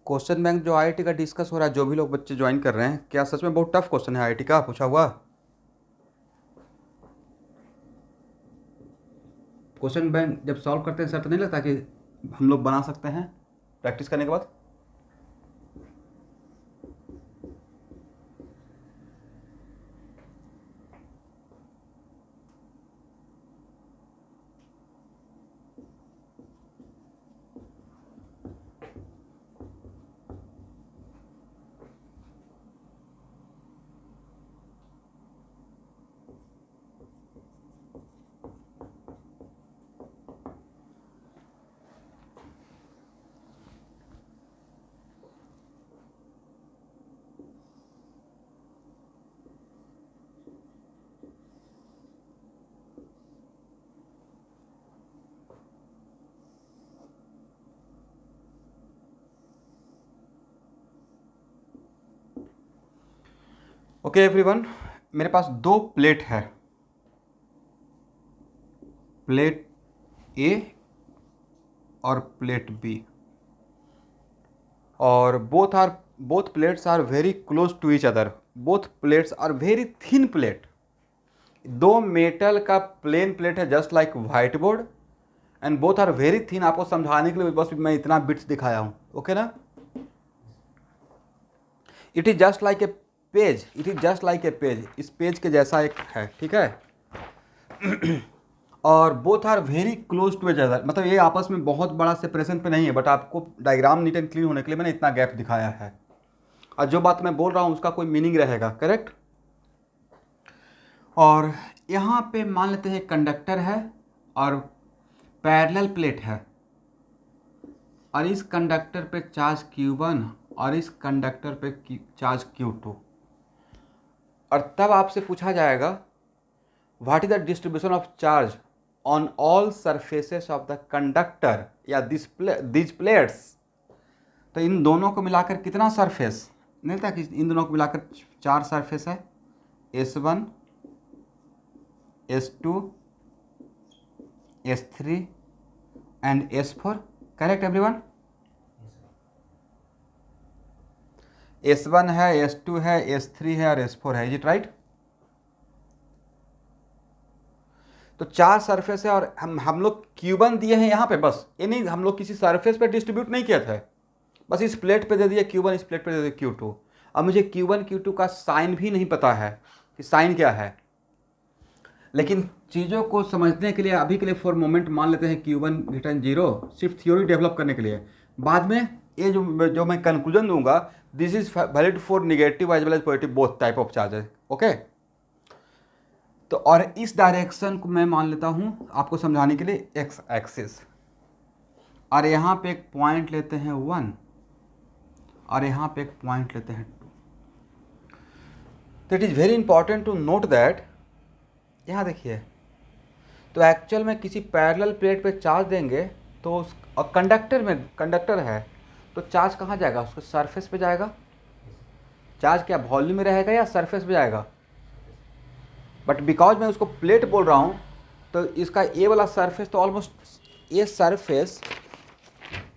Question bank जो IIT का discuss हो रहा है, जो भी लोग बच्चे ज्वाइन कर रहे हैं, क्या सच में बहुत टफ क्वेश्चन है आईआईटी का पूछा हुआ? क्वेश्चन बैंक जब सॉल्व करते हैं सर, तो नहीं लगता कि हम लोग बना सकते हैं प्रैक्टिस करने के बाद? ओके एवरीवन, मेरे पास दो प्लेट है, प्लेट ए और प्लेट बी, और both plates are very close to each other. Both plates are very thin plate. दो मेटल का प्लेन प्लेट है just like white board, and both are very thin. आपको समझाने के लिए बस मैं इतना बिट्स दिखाया हूँ, ओके ना? It is just like a page, it is just like a page, इस पेज के जैसा एक है, ठीक है? और both are very close to each other, मतलब ये आपस में बहुत बड़ा सेपरेशन पे नहीं है, बट आपको डायग्राम नीट एंड क्लीन होने के लिए मैंने इतना गैप दिखाया है, और जो बात मैं बोल रहा हूँ उसका कोई मीनिंग रहेगा, करेक्ट? और यहाँ पे मान लेते हैं कंडक्टर है और पैरेलल प्लेट है, और इस कंडक्टर पे चार्ज Q1 और इस कंडक्टर पे चार्ज Q2, और तब आपसे पूछा जाएगा what is the distribution of charge on all surfaces of the conductor या दिस प्लेट्स। तो इन दोनों को मिलाकर कितना सरफेस मिलता है? कि इन दोनों को मिलाकर 4 सरफेस है, S1 S2 S3 and S4, correct everyone? S1 है, S2 है, S3 है और S4 है, इज इट राइट? तो 4 सरफेस है, और हम लोग Q1 दिए हैं यहाँ पे, बस ये नहीं, हम लोग किसी सरफेस पे डिस्ट्रीब्यूट नहीं किया था, बस इस प्लेट पे दे दिया Q1, इस प्लेट पे दे दिया Q2। अब मुझे Q1 Q2 का साइन भी नहीं पता है कि साइन क्या है, लेकिन चीज़ों को समझने के लिए अभी के लिए फॉर मोमेंट मान लेते हैं Q1 रिटर्न 0, सिर्फ थ्योरी डेवलप करने के लिए। बाद में ये जो मैं कंक्लूजन दूंगा, this is valid for negative as well as positive both type of charges, okay? तो और इस डायरेक्शन को मैं मान लेता हूँ आपको समझाने के लिए एक्स एक्सिस, और यहाँ पे एक पॉइंट लेते हैं 1 और यहाँ पे एक पॉइंट लेते हैं 2। तो it is very important to note that, यहाँ देखिए, तो एक्चुअल में किसी पैरेलल प्लेट पे चार्ज देंगे तो और कंडक्टर है, तो चार्ज कहाँ जाएगा? उसके सरफेस पे जाएगा। चार्ज क्या वॉल्यूम में रहेगा या सरफेस पे जाएगा? बट बिकॉज मैं उसको प्लेट बोल रहा हूँ, तो इसका ए वाला सरफेस तो ऑलमोस्ट ये सरफेस,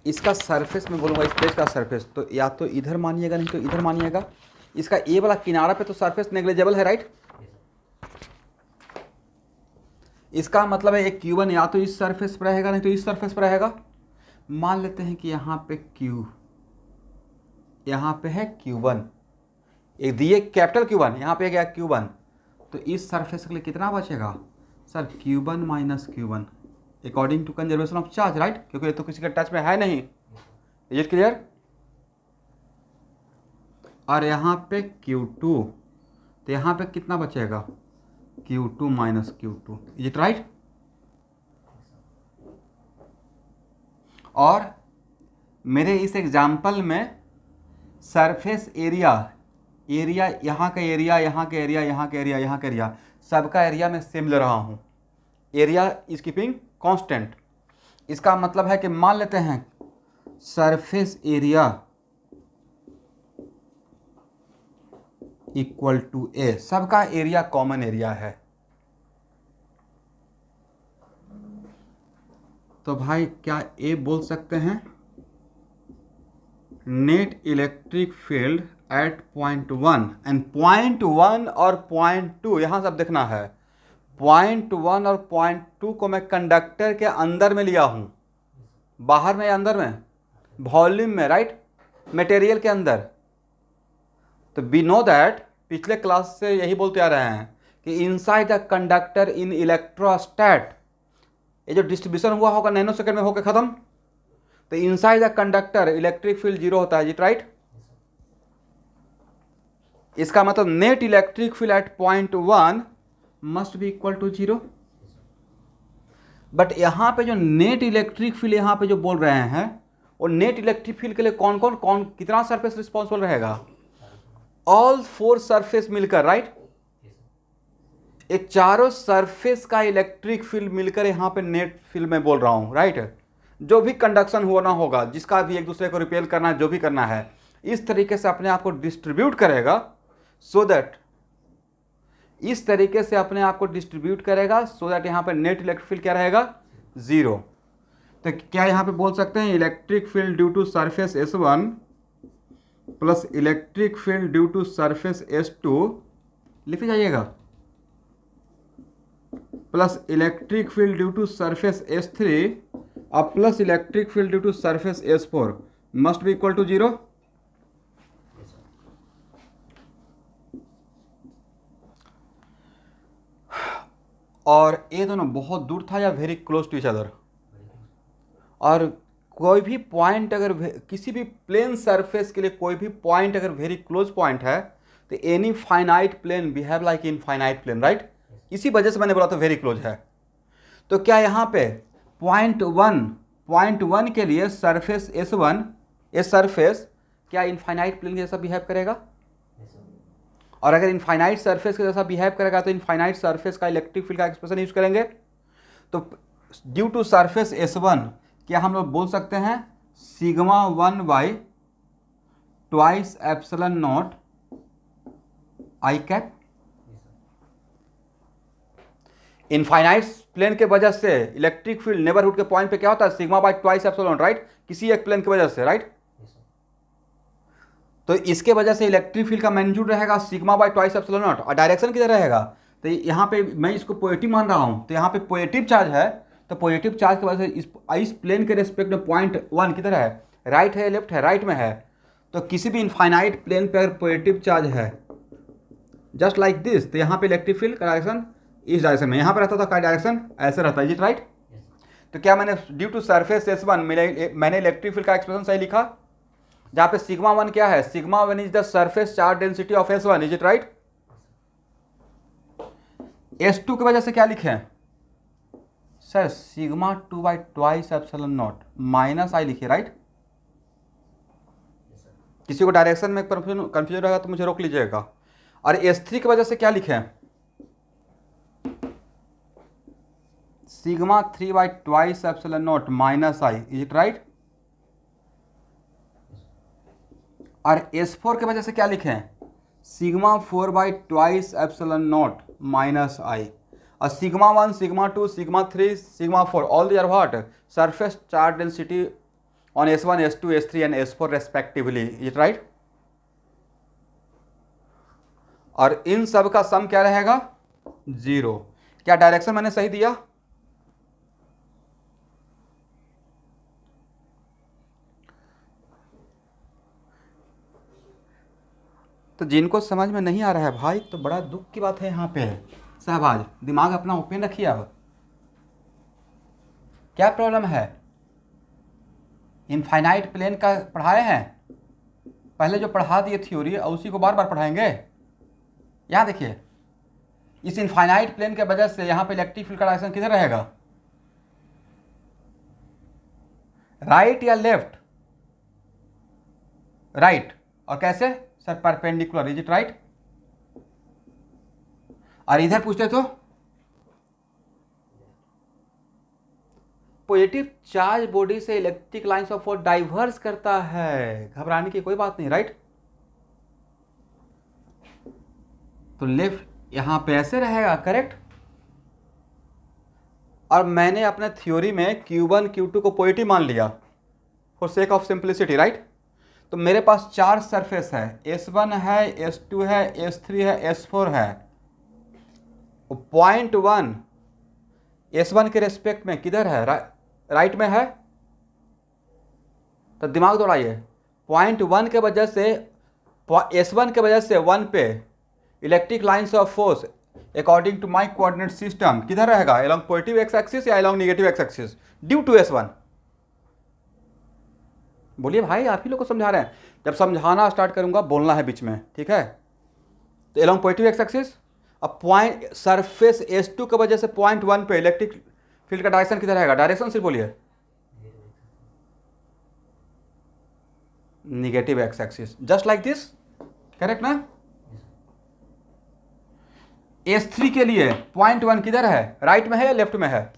इसका सरफेस मैं बोलूँगा, इस पेज का सरफेस तो या तो इधर मानिएगा नहीं तो इधर मानिएगा। इसका ए वाला किनारा पे तो सरफेस नेग्लिजिबल है, राइट? इसका मतलब है एक Q1 या तो इस सरफेस पर रहेगा नहीं तो इस सरफेस पर रहेगा। मान लेते हैं कि यहाँ पे यहाँ पे है Q1, एक दिए कैपिटल Q1, यहाँ पे गया Q1, तो इस सरफेस के लिए कितना बचेगा sir? Q1 minus Q1 according to conservation of charge, right? क्योंकि ये तो किसी के टच में है नहीं, इज इट क्लियर? और यहाँ पे Q2, तो यहाँ पे कितना बचेगा? Q2 minus Q2, is it right? और मेरे इस एग्जाम्पल में सरफेस एरिया यहाँ का एरिया, यहाँ का एरिया, यहाँ का एरिया, यहाँ का एरिया, सबका एरिया मैं सेम ले रहा हूँ। Area is keeping constant. इसका मतलब है कि मान लेते हैं सरफेस एरिया इक्वल टू ए, सबका एरिया कॉमन एरिया है। तो भाई क्या ए बोल सकते हैं? Net electric field at point 1 and point 1 और पॉइंट 2 यहाँ सब देखना है। पॉइंट 1 और पॉइंट 2 को मैं कंडक्टर के अंदर में लिया हूँ, बाहर में या अंदर में, वॉल्यूम में, राइट, मटेरियल के अंदर। तो वी नो दैट, पिछले क्लास से यही बोलते आ रहे हैं कि इनसाइड द कंडक्टर इन इलेक्ट्रोस्टैट, ये जो डिस्ट्रीब्यूशन हुआ होगा नैनो सेकंड में होकर खत्म, तो inside the conductor electric field zero होता है जी, राइट। इसका मतलब net electric field at point 1 must be equal to zero. But यहाँ पे जो नेट इलेक्ट्रिक फील्ड यहाँ पे जो बोल रहे हैं, और नेट इलेक्ट्रिक फील्ड के लिए कौन कौन कितना सरफेस रिस्पॉन्सिबल रहेगा? ऑल 4 सरफेस मिलकर, राइट। ये चारों सरफेस का इलेक्ट्रिक फील्ड मिलकर यहाँ पे नेट फील्ड में बोल रहा हूँ, राइट। जो भी कंडक्शन होना होगा, जिसका भी एक दूसरे को रिपेल करना है, जो भी करना है, इस तरीके से अपने आप को डिस्ट्रीब्यूट करेगा, सो दैट, इस तरीके से अपने आप को डिस्ट्रीब्यूट करेगा सो दैट यहाँ पे नेट इलेक्ट्रिक फील्ड क्या रहेगा? जीरो। तो क्या यहाँ पे बोल सकते हैं electric field due to surface S1 plus electric field due to surface S2, लिख जाइएगा, plus electric field due to surface S3 और plus electric field due to surface S4 must be equal to zero. और ये दोनों बहुत दूर था या very close to each other? और कोई भी पॉइंट अगर किसी भी प्लेन सरफेस के लिए कोई भी पॉइंट अगर वेरी क्लोज पॉइंट है, तो any finite plane behave like infinite plane, right. इसी वजह से मैंने बोला था वेरी क्लोज है। तो क्या यहाँ पे पॉइंट 1 के लिए सरफेस S1, ये सरफेस क्या इनफाइनाइट प्लेन के जैसा बिहेव करेगा? और अगर इनफाइनाइट सरफेस के जैसा बिहेव करेगा तो इनफाइनाइट सरफेस का इलेक्ट्रिक फील्ड का एक्सप्रेशन यूज करेंगे। तो ड्यू टू सरफेस S1 क्या हम लोग बोल सकते हैं sigma 1 by twice epsilon not i cap. Infinite plane के वजह से इलेक्ट्रिक फील्ड नेबरहुड के पॉइंट पे क्या होता है? Sigma by twice epsilon, right, किसी एक प्लेन की वजह से, राइट। तो इसके वजह से इलेक्ट्रिक फील्ड का मैग्नीट्यूड रहेगा sigma by twice epsilon not, और डायरेक्शन किधर रहेगा? तो यहाँ पे मैं इसको पॉजिटिव मान रहा हूँ, तो यहाँ पे पॉजिटिव चार्ज है, तो पॉजिटिव चार्ज की वजह से इस प्लेन के रेस्पेक्ट में पॉइंट 1 किधर है? राइट है, लेफ्ट है? राइट में है। तो किसी भी इनफाइनाइट प्लेन पर पॉजिटिव चार्ज है जस्ट लाइक दिस, तो यहाँ पे इलेक्ट्रिक फील्ड का डायरेक्शन इस डायरेक्शन में, यहाँ पर रहता था का डायरेक्शन ऐसे रहता है, राइट। तो क्या मैंने ड्यू टू सरफेस S1 मैंने इलेक्ट्रिक फील्ड का एक्सप्रेशन सही लिखा, जहाँ पे सिग्मा 1 क्या है? Sigma 1 is the surface charge density of S1, is it right. S2 की वजह से क्या लिखे sir? Sigma 2 by twice epsilon not minus i लिखिए, राइट। किसी को डायरेक्शन में कंफ्यूजन रहेगा तो मुझे रोक लीजिएगा। और S3 की वजह से क्या लिखे? Sigma 3 by twice epsilon not minus i, is it right. और S4 की वजह से क्या लिखें? Sigma 4 by twice epsilon not minus i. और sigma 1, sigma 2, sigma 3, sigma 4 all they are what? Surface charge density on S1, S2, S3 and S4 respectively, is it right. और इन सब का सम क्या रहेगा? जीरो। क्या डायरेक्शन मैंने सही दिया? तो जिनको समझ में नहीं आ रहा है भाई, तो बड़ा दुख की बात है यहाँ पे। सहबाज, दिमाग अपना ओपन रखिए। अब क्या प्रॉब्लम है? इनफाइनाइट प्लेन का पढ़ाए हैं पहले, जो पढ़ा दिए थ्योरी, और उसी को बार बार पढ़ाएंगे। यहाँ देखिए, इस इनफाइनाइट प्लेन के वजह से यहाँ पे इलेक्ट्रिक फील्ड का डायरेक्शन किधर रहेगा? राइट या लेफ्ट? राइट। और कैसे sir? Perpendicular, is it right. और इधर पूछते तो पॉजिटिव चार्ज बॉडी से electric lines of force diverse करता है, घबराने की कोई बात नहीं, राइट। तो लेफ्ट यहां पे ऐसे रहेगा, करेक्ट। और मैंने अपने थ्योरी में Q1 Q2 को पॉजिटिव मान लिया for sake of simplicity, right. तो मेरे पास 4 सरफेस है, S1 है, S2 है, S3 है, S4 है। पॉइंट 1 S1 के रेस्पेक्ट में किधर है? राइट में है। तो दिमाग दौड़ाइए। पॉइंट 1 के वजह से S1 के वजह से 1 पे electric lines of force according to my coordinate system किधर रहेगा? अलोंग पॉजिटिव एक्स एक्सिस या along negative x axis due to S1। बोलिए भाई, आप ही लोग को समझा रहे हैं। जब समझाना स्टार्ट करूंगा बोलना है बीच में, ठीक है? तो अलोंग पॉजिटिव एक्स एक्सिस। अब पॉइंट सरफेस S2 की वजह से पॉइंट 1 पे इलेक्ट्रिक फील्ड का डायरेक्शन किधर रहेगा? डायरेक्शन सिर्फ बोलिए। Negative x axis, just like this, correct ना? S3 के लिए पॉइंट 1 किधर है? राइट में है या लेफ्ट में है?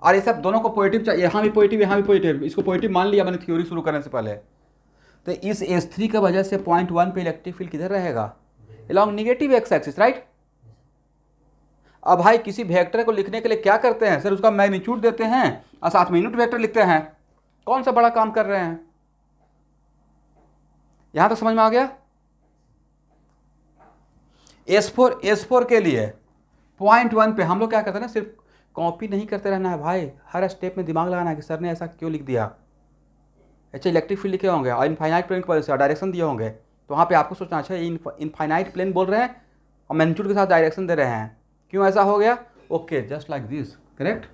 और ये सब दोनों को पॉजिटिव चाहिए, यहाँ भी पॉजिटिव यहाँ भी पॉजिटिव, इसको पॉजिटिव मान लिया मैंने थ्योरी शुरू करने से पहले। तो इस S3 की वजह से पॉइंट 1 पे इलेक्ट्रिक फील्ड किधर रहेगा? Along negative x axis, right? अब भाई किसी वेक्टर को लिखने के लिए क्या करते हैं सर? उसका मैग्नीट्यूड देते हैं और साथ में यूनिट वेक्टर लिखते हैं। कौन सा बड़ा काम कर रहे हैं? यहां तक समझ में आ गया? S4 के लिए पॉइंट 1 पे हम लोग क्या करते हैं ना, सिर्फ कॉपी नहीं करते रहना है भाई, हर स्टेप में दिमाग लगाना है कि सर ने ऐसा क्यों लिख दिया। अच्छा, इलेक्ट्रिक फील्ड लिखे होंगे और इनफाइनाइट प्लेन की वजह से डायरेक्शन दिए होंगे, तो वहाँ पे आपको सोचना अच्छा इनफाइनाइट प्लेन बोल रहे हैं और मैग्नीट्यूड के साथ डायरेक्शन दे रहे हैं, क्यों ऐसा हो गया? Okay, just like this, correct?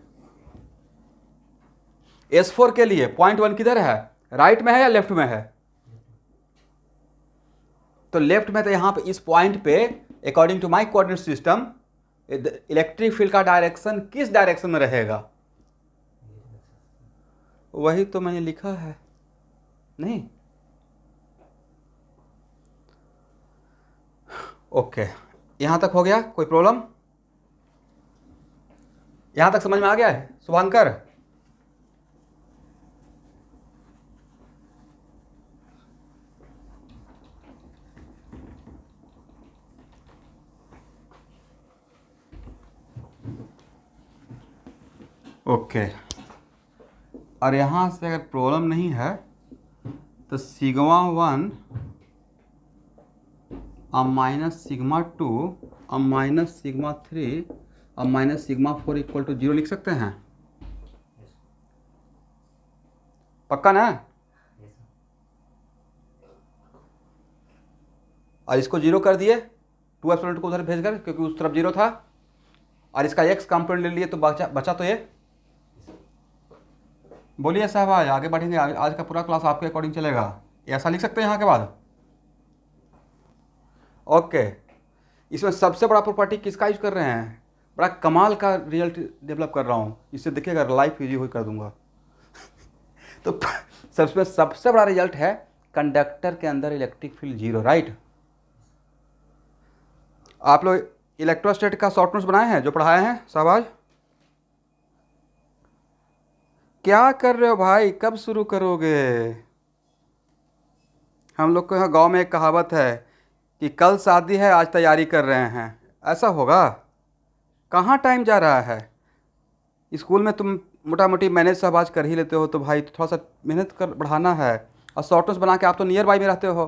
S4 के लिए पॉइंट 1 किधर है? राइट में है या लेफ्ट में है? तो लेफ्ट में, तो यहाँ पे इस पॉइंट पे according to my coordinate system electric field का डायरेक्शन किस डायरेक्शन में रहेगा? वही तो मैंने लिखा है, नहीं? ओके, यहां तक हो गया? कोई प्रॉब्लम? यहां तक समझ में आ गया है शुभांकर? ओके, और यहां से अगर प्रॉब्लम नहीं है तो सिग्मा 1 और माइनस सिग्मा 2 और माइनस सिग्मा 3 और माइनस सिग्मा 4 इक्वल टू 0 लिख सकते हैं। पक्का ना? और इसको 0 कर दिए 2 एप्सिलॉन को उधर भेज कर, क्योंकि उस तरफ 0 था, और इसका x कंपोनेंट ले लिए तो बचा तो ये। बोलिए साहब, आगे बढ़ेंगे, आज का पूरा क्लास आपके अकॉर्डिंग चलेगा। ऐसा लिख सकते हैं यहाँ के बाद? ओके, इसमें सबसे बड़ा प्रॉपर्टी किसका यूज कर रहे हैं? बड़ा कमाल का रिजल्ट डेवलप कर रहा हूँ, इससे देखिएगा लाइफ इजी हो कर दूंगा। तो सबसे बड़ा रिजल्ट है कंडक्टर के अंदर इलेक्ट्रिक फील्ड 0, राइट? आप लोग इलेक्ट्रोस्टैट का शॉर्ट नोट्स बनाए हैं जो पढ़ाए हैं शाबाश। क्या कर रहे हो भाई, कब शुरू करोगे? हम लोग को यहाँ गांव में एक कहावत है कि कल शादी है आज तैयारी कर रहे हैं, ऐसा होगा? कहाँ टाइम जा रहा है? स्कूल में तुम मोटा मोटी मैनेज सब आज कर ही लेते हो, तो भाई थोड़ा सा मेहनत कर बढ़ाना है। और शॉर्ट नोट्स बना के, आप तो नियर बाई में रहते हो,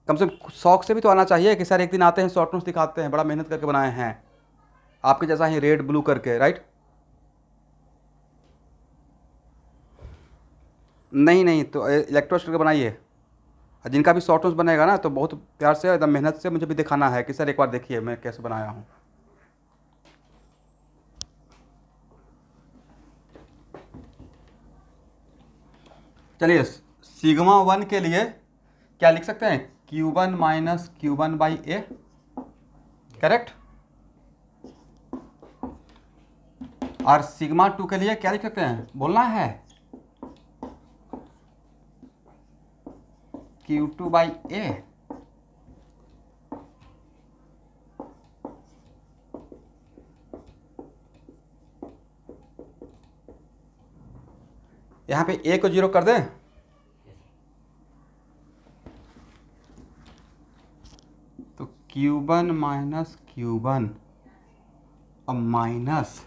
कम से कम शौक से भी तो आना चाहिए कि सर एक दिन आते हैं शॉर्ट नोट्स दिखाते हैं, बड़ा मेहनत करके बनाए हैं आपके जैसा ही रेड ब्लू करके, राइट? नहीं, तो इलेक्ट्रोस्टैटिक बनाइए, और जिनका भी शॉर्ट नोट्स बनेगा ना तो बहुत प्यार से एकदम मेहनत से मुझे भी दिखाना है कि सर एक बार देखिए मैं कैसे बनाया हूँ। चलिए, सिग्मा 1 के लिए क्या लिख सकते हैं? Q1 minus Q1 by A, correct? और सिग्मा 2 के लिए क्या लिख सकते हैं? बोलना है Q2 बाई ए। यहाँ पे ए को 0 कर दें, तो Q1 माइनस Q1 और माइनस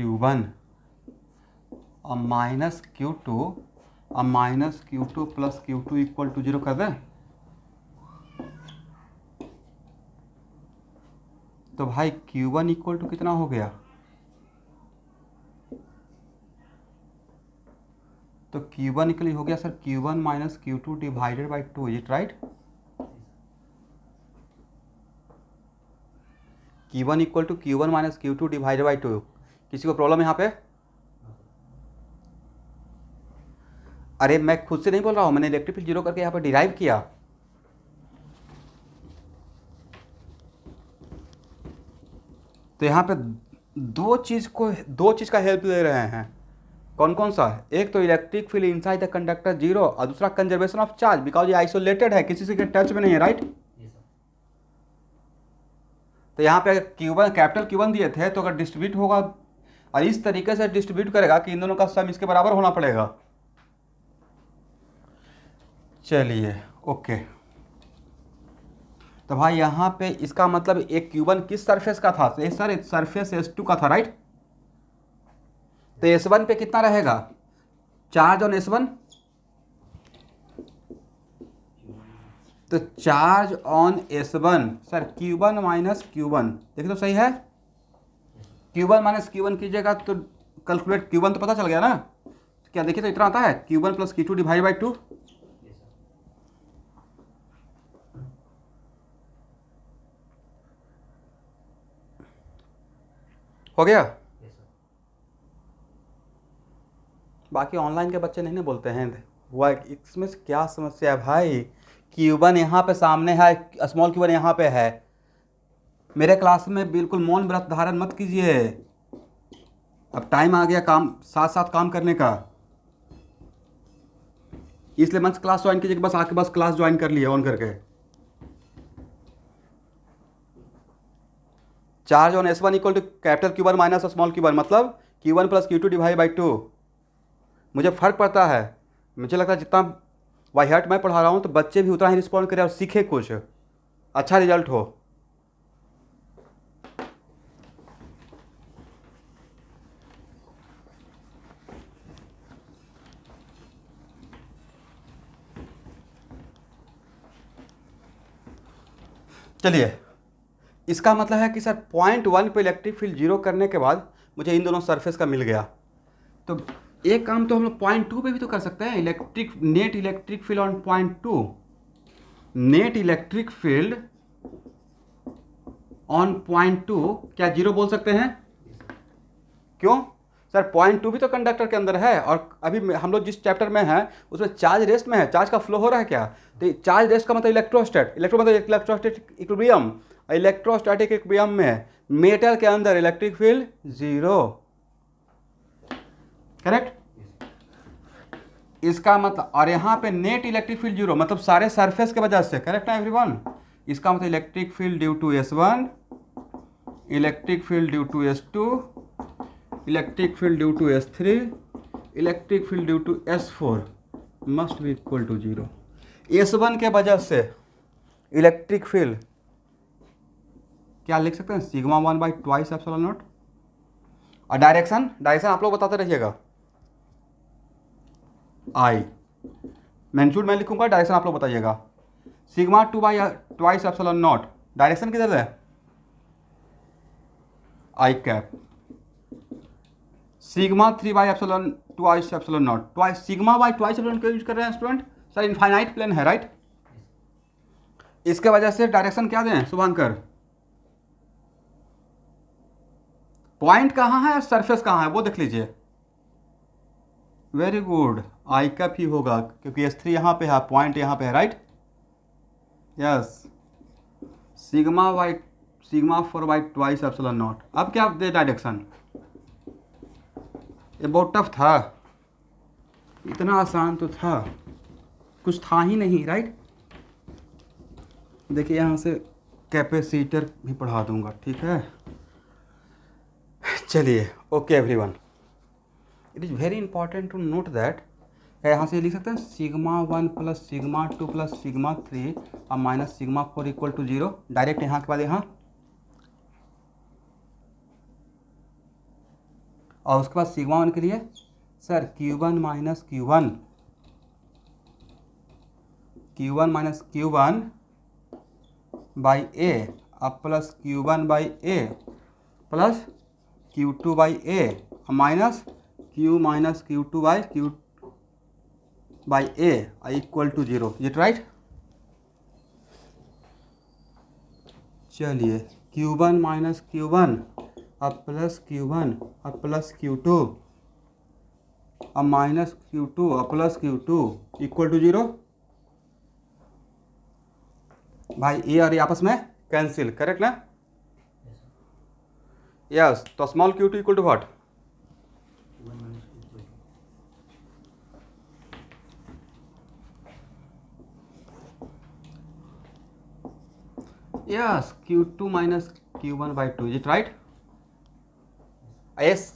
Q1 और माइनस Q2 और minus Q2 plus Q2 equal to 0 कर दें, तो भाई Q1 इक्वल टू कितना हो गया, तो Q1 इक्वल हो गया sir Q1 minus Q2 divided by 2, is it right? Q1 equal to Q1 minus Q2 divided by 2। किसी को प्रॉब्लम यहाँ पे? अरे मैं खुद से नहीं बोल रहा हूँ, मैंने इलेक्ट्रिक फील्ड जीरो करके यहाँ पे डिराइव किया। तो यहाँ पे दो चीज़ का हेल्प ले रहे हैं। कौन कौन सा? एक तो electric field inside the conductor zero, और दूसरा कंजर्वेशन ऑफ चार्ज, बिकॉज ये आइसोलेटेड है, किसी से के टच में नहीं है, राइट? तो यहाँ पे Q1 कैपिटल Q1 दिए थे, तो अगर डिस्ट्रीब्यूट होगा और इस तरीके से डिस्ट्रीब्यूट करेगा कि इन दोनों का सम इसके बराबर होना पड़ेगा। चलिए ओके, तो भाई यहाँ पे इसका मतलब एक Q1 किस सरफेस का था? सर सरफेस S2 का था, राइट? तो S1 पे कितना रहेगा चार्ज ऑन S1? तो charge on S1 sir Q1 minus Q1, देखिए तो सही है। Q1 माइनस Q1 कीजिएगा तो कैलकुलेट Q1 तो पता चल गया ना, क्या देखिए तो इतना आता है Q1 plus Q2 divide by 2। हो गया? बाकी ऑनलाइन के बच्चे नहीं ना बोलते हैं हुआ, इसमें क्या समस्या है भाई? Q1 यहाँ पे सामने है, स्मॉल Q1 यहाँ पे है। मेरे क्लास में बिल्कुल मौन व्रत धारण मत कीजिए, अब टाइम आ गया काम साथ साथ काम करने का, इसलिए मत क्लास ज्वाइन कीजिए कि बस आके बस क्लास ज्वाइन कर लिए ऑन करके। Charge on S1 equal to capital Q1 minus small Q1, मतलब Q1 plus Q2 divide by 2। मुझे फ़र्क पड़ता है, मुझे लगता है जितना बाई हार्ट मैं पढ़ा रहा हूँ तो बच्चे भी उतना ही रिस्पॉन्ड करें और सीखे, कुछ अच्छा रिजल्ट हो। चलिए, इसका मतलब है कि सर पॉइंट 1 पे इलेक्ट्रिक फील्ड जीरो करने के बाद मुझे इन दोनों सरफेस का मिल गया। तो एक काम तो हम लोग पॉइंट 2 पे भी तो कर सकते हैं, net electric field on point 2, net electric field on point 2 क्या जीरो बोल सकते हैं? क्यों सर? पॉइंट 2 भी तो कंडक्टर के अंदर है, और अभी हम लोग जिस चैप्टर में हैं उसमें चार्ज रेस्ट में है, चार्ज का फ्लो हो रहा है क्या? तो चार्ज रेस्ट का मतलब इलेक्ट्रोस्टैट, मतलब इलेक्ट्रोस्टैटिक इक्विलिब्रियम, इलेक्ट्रोस्टैटिक इक्विलिब्रियम में मेटल के अंदर इलेक्ट्रिक फील्ड जीरो, करेक्ट? इसका मतलब, और यहाँ पे नेट इलेक्ट्रिक फील्ड जीरो, मतलब सारे सरफेस के वजह से, करेक्ट है एवरीवन? इसका मतलब electric field due to S1, electric field due to S2, electric field due to S3, electric field due to S4 must be equal to zero. S1 के वजह से इलेक्ट्रिक फील्ड क्या लिख सकते हैं? Sigma 1 by twice epsilon not. और direction आप लोग बताते रहिएगा, आई मैग्नीट्यूड मैं लिखूंगा, डायरेक्शन आप लोग बताइएगा। Sigma 2 by twice epsilon not, direction किधर है? I cap. Sigma 3 by epsilon twice epsilon not, twice sigma by twice epsilon क्यों यूज कर रहे हैं स्टूडेंट? सर इनफाइनाइट प्लेन है, राइट? इसके वजह से डायरेक्शन क्या दें शुभांकर? पॉइंट कहाँ है और सरफेस कहाँ है वो देख लीजिए। वेरी गुड, आई कैप ही होगा क्योंकि S3 यहाँ पे है, पॉइंट यहाँ पे है, right? Yes, sigma 4 by twice epsilon not. अब क्या दे डायरेक्शन? ये बहुत टफ था, इतना आसान तो था, कुछ था ही नहीं, राइट? देखिए यहाँ से कैपेसिटर भी पढ़ा दूंगा, ठीक है? चलिए okay everyone, it is very important to note that, यहाँ से लिख सकते हैं sigma 1 plus sigma 2 plus sigma 3 और minus sigma 4 equal to zero. Direct यहाँ के बाद यहाँ और उसके बाद सिग्मा वन के लिए sir Q1 minus Q1 minus Q1 by a अब plus Q1 by a plus Q2 by a minus Q2 by a equal to 0। It right? चलिए Q1 माइनस Q1 अब प्लस Q1 अब plus Q2 अब minus Q2 अब plus Q2 equal to 0। भाई ए और ए आपस में कैंसिल, करेक्ट ना? यस, तो small Q2 equal to what? Yes, Q2 minus Q1 by 2। Is it right? एस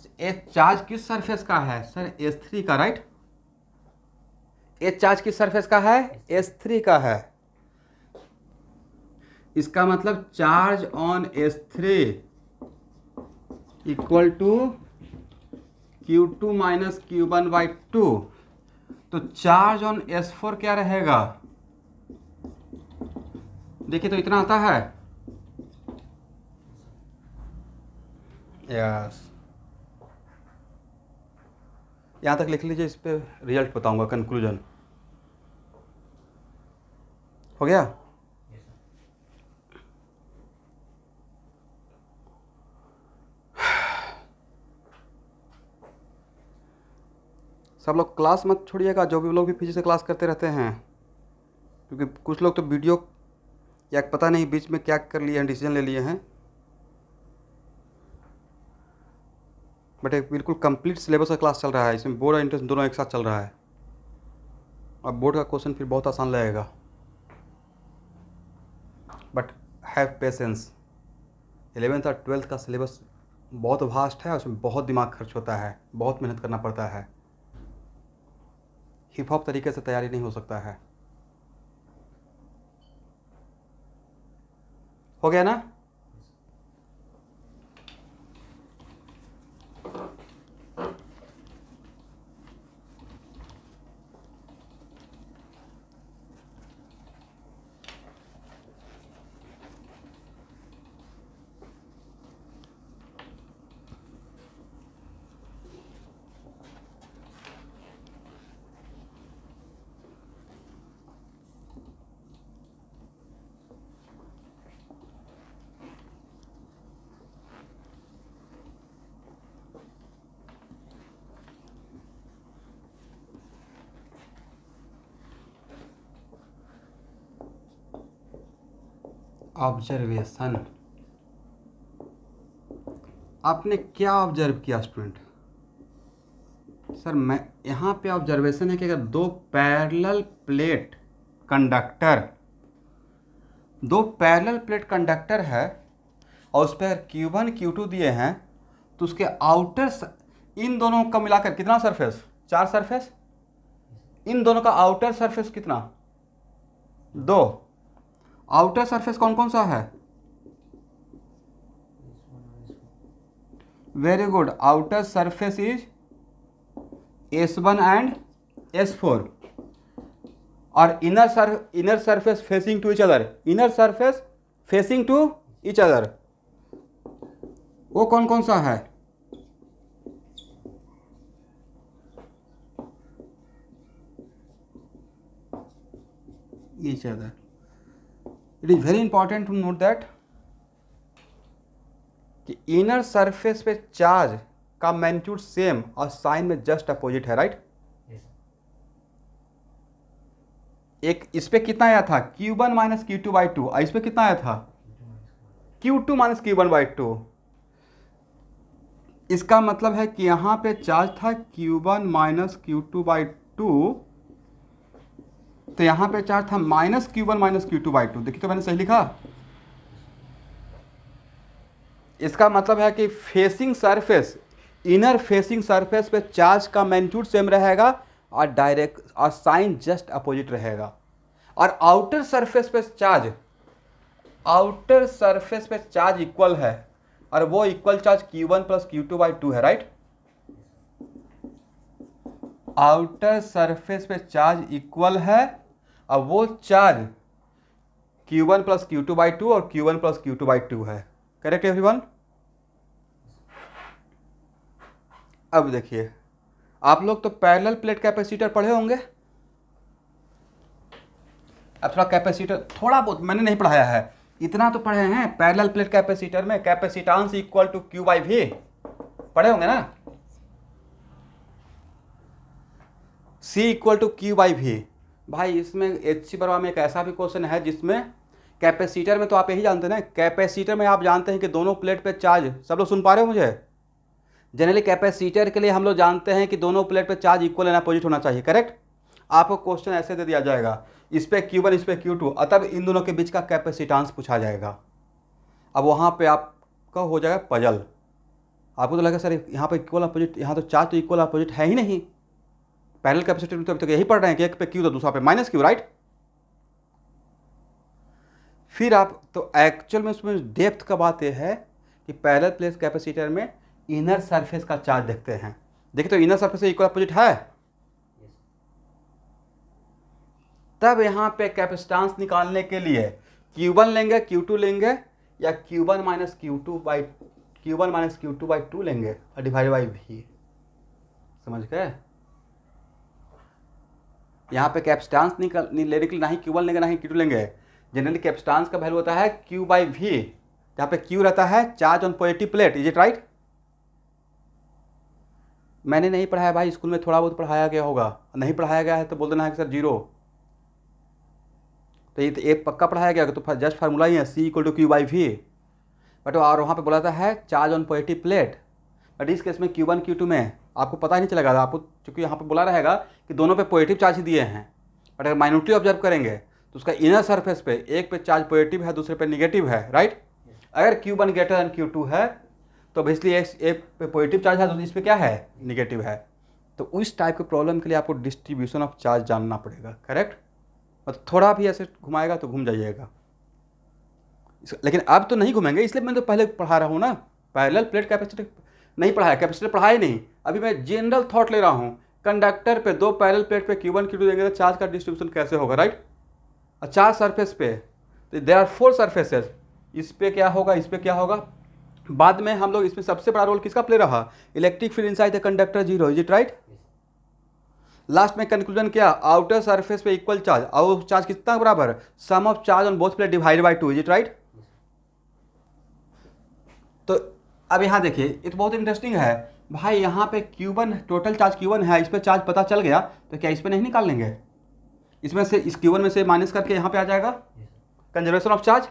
चार्ज किस सरफेस का है सर? S3 का, राइट? एच चार्ज किस सरफेस का है? S3 का है। इसका मतलब charge on S3 equal to Q2 minus Q1 by 2। तो चार्ज ऑन S4 क्या रहेगा? देखिए तो इतना आता है। यस, यहाँ तक लिख लीजिए, इस पे रिजल्ट बताऊंगा, कंक्लूजन हो गया। सब लोग क्लास मत छोड़िएगा, जो भी लोग भी फिजिक्स से क्लास करते रहते हैं, क्योंकि कुछ लोग तो वीडियो या पता नहीं बीच में क्या कर लिए हैं, डिसीजन ले लिए हैं। बट एक बिल्कुल कंप्लीट सिलेबस का क्लास चल रहा है, इसमें बोर्ड और इंट्रेंस दोनों एक साथ चल रहा है। अब बोर्ड का क्वेश्चन फिर बहुत आसान लगेगा, बट हैव पेशेंस। 11th और 12th का सिलेबस बहुत वास्ट है, उसमें बहुत दिमाग खर्च होता है, बहुत मेहनत करना पड़ता है। हिप हॉप तरीके से तैयारी नहीं हो सकता है। हो गया ना? ऑब्जर्वेशन, आपने क्या ऑब्जर्व किया स्टूडेंट? सर मैं यहाँ पे ऑब्जर्वेशन है कि अगर दो पैरेलल प्लेट कंडक्टर है और उस पर Q1 Q2 दिए हैं, तो उसके आउटर, इन दोनों का मिलाकर कितना सरफेस? 4 सरफेस। इन दोनों का आउटर सरफेस कितना? 2। आउटर सरफेस कौन कौन सा है? Very good, outer surface is S1 and S4 और inner surface facing to each other, वो कौन कौन सा है? Each other. It is very important to note that कि इनर सरफेस पे चार्ज का मैग्नीट्यूड सेम और साइन में जस्ट अपोजिट है, राइट? एक इस पे कितना आया था? Q1 minus Q2 by 2। इस पे कितना आया था? Q2 minus Q1 by 2। इसका मतलब है कि यहाँ पे चार्ज था Q1 माइनस Q2 बाई 2, तो यहाँ पे चार्ज था minus Q1 minus Q2 by 2। देखिए तो मैंने सही लिखा। इसका मतलब है कि facing surface, inner facing surface पे चार्ज का मैग्नीट्यूड सेम रहेगा और डायरेक्ट और साइन जस्ट अपोजिट रहेगा। और आउटर सरफेस पे चार्ज इक्वल है, और वो equal charge Q1 plus Q2 by 2 है, राइट? आउटर सरफेस पे चार्ज इक्वल है और वो चार्ज Q1 प्लस Q2/2 और Q1 प्लस Q2/2 है। Correct everyone? अब देखिए, आप लोग तो पैरेलल प्लेट कैपेसिटर पढ़े होंगे। अब थोड़ा कैपेसिटर थोड़ा बहुत मैंने नहीं पढ़ाया है, इतना तो पढ़े हैं। पैरेलल प्लेट कैपेसिटर में कैपेसिटेंस इक्वल टू Q/V पढ़े होंगे ना। C equal to Q/V। भाई इसमें HC बराबर में एक ऐसा भी क्वेश्चन है जिसमें कैपेसिटर में तो आप यही जानते हैं ना, कैपेसिटर में आप जानते हैं कि दोनों प्लेट पे चार्ज, सब लोग सुन पा रहे हो मुझे? जनरली कैपेसिटर के लिए हम लोग जानते हैं कि दोनों प्लेट पे चार्ज इक्वल एंड अपोजिट होना चाहिए। करेक्ट? आपको क्वेश्चन ऐसे दे दिया जाएगा, इस पे Q1 इस पे Q2, तब इन दोनों के बीच का कैपेसिटेंस पूछा जाएगा। अब वहाँ पे आपका हो जाएगा पजल। आपको तो लगेगा सर यहाँ पे इक्वल अपोजिट, यहाँ तो चार्ज तो इक्वल अपोजिट है ही नहीं। पैरेलल कैपेसिटर में तो अभी तक यही पढ़ रहे हैं कि एक पे Q तो दूसरा पे -Q, राइट? फिर आप तो एक्चुअल में उसमें डेप्थ का बात यह है कि पैरेलल प्लेट कैपेसिटर में इनर सरफेस का चार्ज देखते हैं। देखिए तो इनर सरफेस से इक्वल अपोजिट है, तब यहाँ पे कैपेसिटेंस निकालने के लिए Q1 लेंगे, Q2 लेंगे या Q1 माइनस Q2/2 लेंगे और डिवाइड बाई V। समझ गए? यहाँ पे कैपेसिटेंस लेने के लिए ना ही Q1 लेंगे ना ही Q2 लेंगे। जनरली कैपेसिटेंस का वैल्यू होता है Q/V, जहाँ पे Q रहता है charge on positive plate. Is it right? मैंने नहीं पढ़ाया भाई, स्कूल में थोड़ा बहुत पढ़ाया गया होगा, नहीं पढ़ाया गया है तो बोल देना है कि सर जीरो। तो ये पक्का पढ़ाया गया तो जस्ट फार्मूला ही है, C equal to Q/V। But और वहाँ पे बोला था है charge on positive plate, but इस केस में Q1 Q2 में आपको पता ही नहीं चलेगा। आपको चूँकि यहाँ पे बोला रहेगा कि दोनों पे पॉजिटिव चार्ज ही दिए हैं, बट अगर माइन्यूटली ऑब्जर्व करेंगे तो उसका इनर सरफेस पे एक पे चार्ज पॉजिटिव है, दूसरे पे निगेटिव है, राइट? अगर Q1 ग्रेटर देन Q2 है तो इसलिए एक पे पॉजिटिव चार्ज है, इस पे क्या है? निगेटिव है। तो उस टाइप के प्रॉब्लम के लिए आपको डिस्ट्रीब्यूशन ऑफ चार्ज जानना पड़ेगा। करेक्ट? मतलब थोड़ा भी ऐसे घुमाएगा तो घूम जाइएगा, लेकिन अब तो नहीं घूमेंगे, इसलिए मैं तो पहले पढ़ा रहा हूँ ना। पैरेलल प्लेट कैपेसिटर नहीं पढ़ाया, कैपेसिटर पढ़ाया नहीं। अभी मैं जनरल थॉट ले रहा हूँ, कंडक्टर पे दो पैरेलल प्लेट पे Q1 Q2 देंगे तो चार्ज का डिस्ट्रीब्यूशन कैसे होगा, राइट? और चार सरफेस पे तो देयर आर 4 सरफेसेस, इस पे क्या होगा, इस पे क्या होगा। बाद में हम लोग इसमें सबसे बड़ा रोल किसका प्ले रहा? Electric field inside the conductor 0। Is it right? Last में कंक्लूजन क्या? आउटर सरफेस पे इक्वल चार्ज, और चार्ज कितना बराबर? Sum of charge on both plate divided by 2। Is it right? तो अब यहाँ देखिए, ये तो बहुत इंटरेस्टिंग है भाई। यहाँ पे Q1 टोटल चार्ज Q1 है, इस पे चार्ज पता चल गया तो क्या इस पे नहीं निकाल लेंगे? इसमें से इस Q1 में से माइनस करके यहाँ पे आ जाएगा conservation of charge.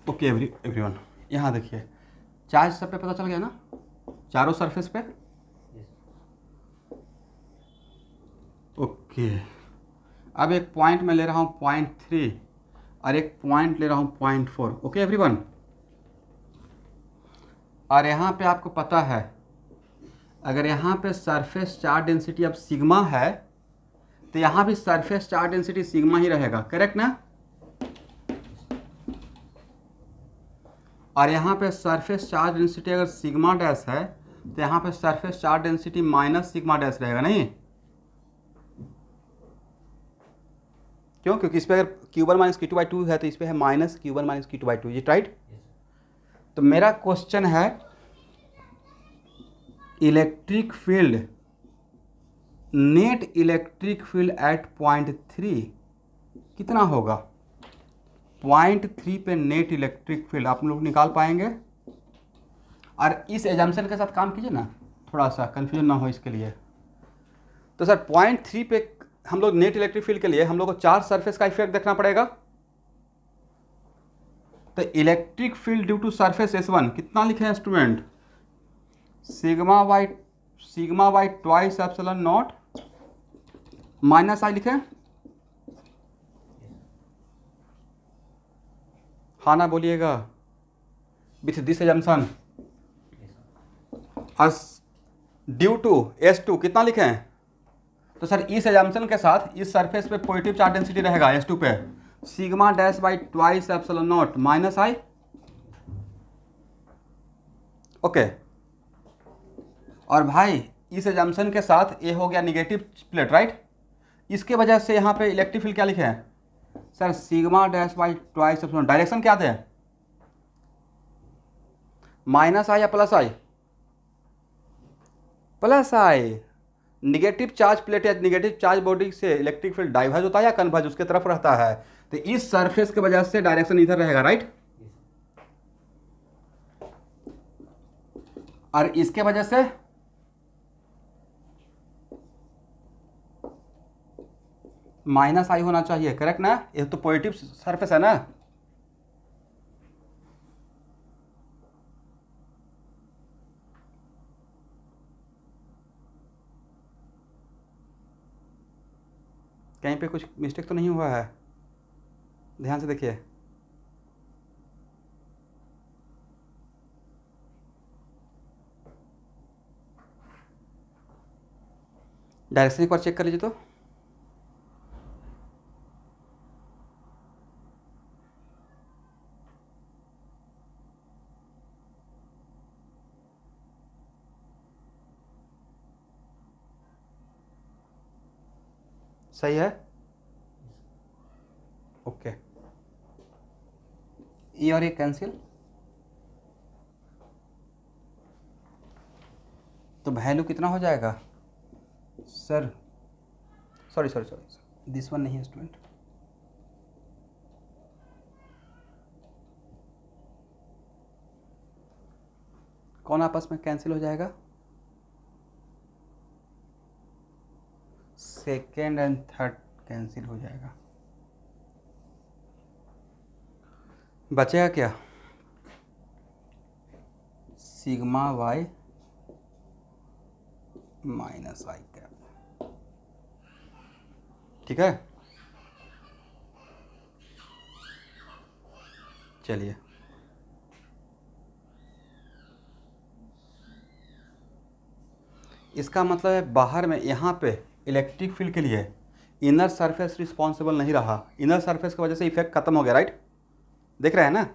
Okay everyone, यहाँ देखिए चार्ज सब पे पता चल गया ना, चारों सरफेस पे। ओके, अब एक पॉइंट मैं ले रहा हूँ 0.3 और एक पॉइंट ले रहा हूँ 0.4। ओके एवरीवन, और यहाँ पे आपको पता है अगर यहाँ पे सरफेस चार्ज डेंसिटी अब सिग्मा है तो यहाँ भी सरफेस चार्ज डेंसिटी सिग्मा ही रहेगा। करेक्ट ना? और यहाँ पे सरफेस चार्ज डेंसिटी अगर सिग्मा डैश है तो यहाँ पे surface charge density minus sigma dash रहेगा, नहीं? क्यों? क्योंकि इस पे अगर Q1 माइनस Q2/2 है तो इस पे है माइनस Q1 माइनस Q2/2। ये राइट? तो मेरा क्वेश्चन है electric field, net electric field eight 0.3 कितना होगा? 0.3 पे नेट इलेक्ट्रिक फील्ड आप लोग निकाल पाएंगे? और इस एजम्पशन के साथ काम कीजिए ना, थोड़ा सा कंफ्यूजन ना हो इसके लिए। तो सर 0.3 पे हम लोग नेट इलेक्ट्रिक फील्ड के लिए हम लोग को चार सरफेस का इफेक्ट देखना पड़ेगा। तो electric field due to surface S1 कितना लिखे हैं student? Sigma by twice epsilon not minus I लिखे। हाँ ना बोलिएगा with this assumption. Due to S2 कितना लिखे हैं? तो सर इस एजम्पशन के साथ इस सरफेस पे पॉजिटिव चार्ज डेंसिटी रहेगा H2 पे sigma dash by twice epsilon not minus I. Okay, और भाई इस एजम्पशन के साथ ये हो गया निगेटिव प्लेट, राइट। इसके वजह से यहाँ पे इलेक्ट्रिक फील्ड क्या लिखे हैं sir, sigma dash by twice epsilon, direction क्या थे, माइनस आई या प्लस आई, प्लस आई। निगेटिव चार्ज प्लेट या निगेटिव चार्ज बॉडी से इलेक्ट्रिक फील्ड डाइवर्ज होता है या कन्वर्ज उसके तरफ रहता है, तो इस सरफेस की वजह से डायरेक्शन इधर रहेगा, राइट। और इसके वजह से माइनस आई होना चाहिए, करेक्ट ना, ये तो पॉजिटिव सरफेस है ना। कहीं पे कुछ मिस्टेक तो नहीं हुआ है, ध्यान से देखिए। डायरेक्शन एक बार चेक कर लीजिए तो। सही है, ओके। ये और ये कैंसिल, तो वैल्यू कितना हो जाएगा sir, sorry sorry sorry, this one नहीं है स्टूडेंट, कौन आपस में कैंसिल हो जाएगा, सेकेंड एंड थर्ड कैंसिल हो जाएगा, बचेगा क्या, सिग्मा वाई माइनस आई कैप, ठीक है। चलिए इसका मतलब है बाहर में यहाँ पे इलेक्ट्रिक फील्ड के लिए इनर सरफेस रिस्पॉन्सिबल नहीं रहा, इनर सरफेस की वजह से इफेक्ट खत्म हो गया, राइट, देख रहे हैं ना।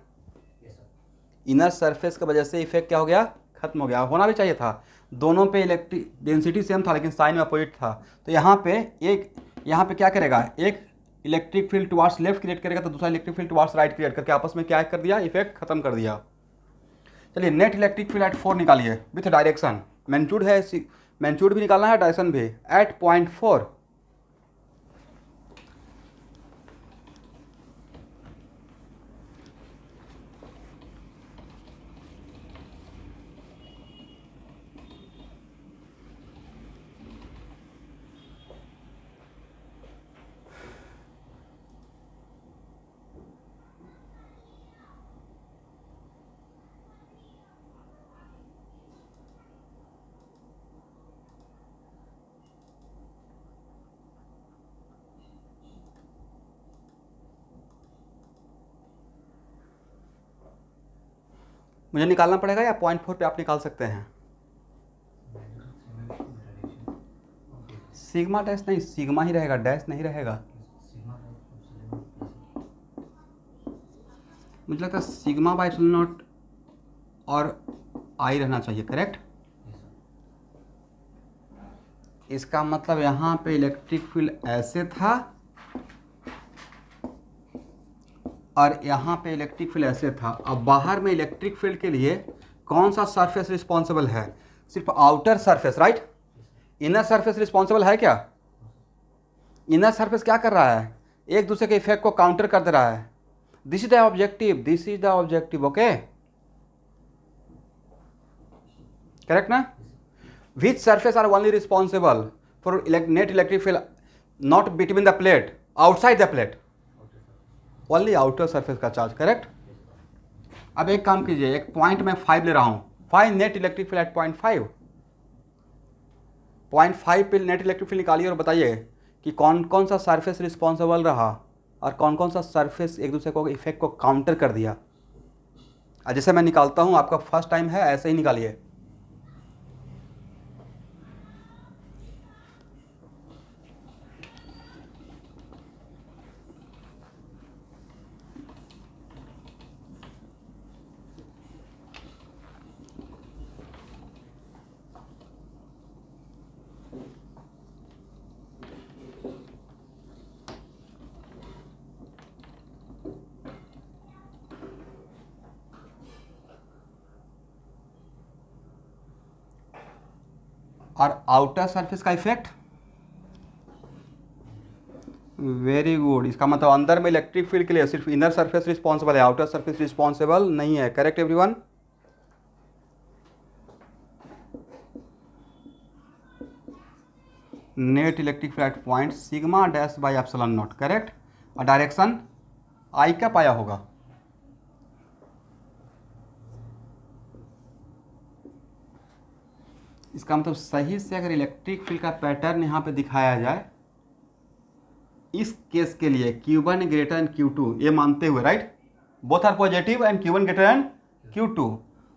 इनर सरफेस की वजह से इफेक्ट क्या हो गया, खत्म हो गया, होना भी चाहिए था। दोनों पे इलेक्ट्रिक डेंसिटी सेम था लेकिन साइन में अपोजिट था, तो यहाँ पे एक, यहाँ पे क्या करेगा, एक electric field towards left create करेगा तो दूसरा electric field towards right create करके आपस में क्या कर दिया, इफेक्ट खत्म कर दिया। चलिए नेट इलेक्ट्रिक फील्ड एट 4 निकालिए विथ डायरेक्शन, मैग्नीट्यूड है, मैग्नीट्यूड भी निकालना है, डायरेक्शन भी एट पॉइंट 4। मुझे निकालना पड़ेगा या 0.4 पे आप निकाल सकते हैं, सिग्मा डैश नहीं, सिग्मा ही रहेगा, डैश नहीं रहेगा, मुझे लगता है सिग्मा बाई एप्सिलॉन नॉट और आई रहना चाहिए, करेक्ट। इसका मतलब यहाँ पे इलेक्ट्रिक फील्ड ऐसे था और यहाँ पे इलेक्ट्रिक फील्ड ऐसे था। अब बाहर में इलेक्ट्रिक फील्ड के लिए कौन सा सरफेस रिस्पॉन्सिबल है, सिर्फ outer surface, right. Inner surface responsible है क्या, इनर सरफेस क्या कर रहा है, एक दूसरे के इफेक्ट को काउंटर कर दे रहा है, this is the objective, this is the objective, okay, correct ना। Which surface are only responsible for net electric field not between the plate, outside the plate, only outer surface का charge, correct. अब एक काम कीजिए, एक point में 5 ले रहा हूं, 5 नेट इलेक्ट्रिक फील्ड एट 0.5 पे नेट इलेक्ट्रिक फील्ड निकालिए और बताइए कि कौन कौन सा सरफेस रिस्पॉन्सिबल रहा और कौन कौन सा सरफेस एक दूसरे को इफेक्ट को काउंटर कर दिया। जैसे मैं निकालता हूं, आपका फर्स्ट टाइम है, ऐसे ही निकालिए। और आउटर सरफेस का इफेक्ट, वेरी गुड। इसका मतलब अंदर में इलेक्ट्रिक फील्ड के लिए सिर्फ इनर सरफेस रिस्पॉन्सिबल है, आउटर सरफेस रिस्पॉन्सिबल नहीं है। Correct everyone? Net electric field at point sigma dash by epsilon not. Correct. और डायरेक्शन आई का पाया होगा, इसका मतलब सही से अगर इलेक्ट्रिक फील्ड का पैटर्न यहाँ पे दिखाया जाए इस केस के लिए Q1 ग्रेटर एंड Q2 ये मानते हुए, right, both are positive and Q1 greater and Q2,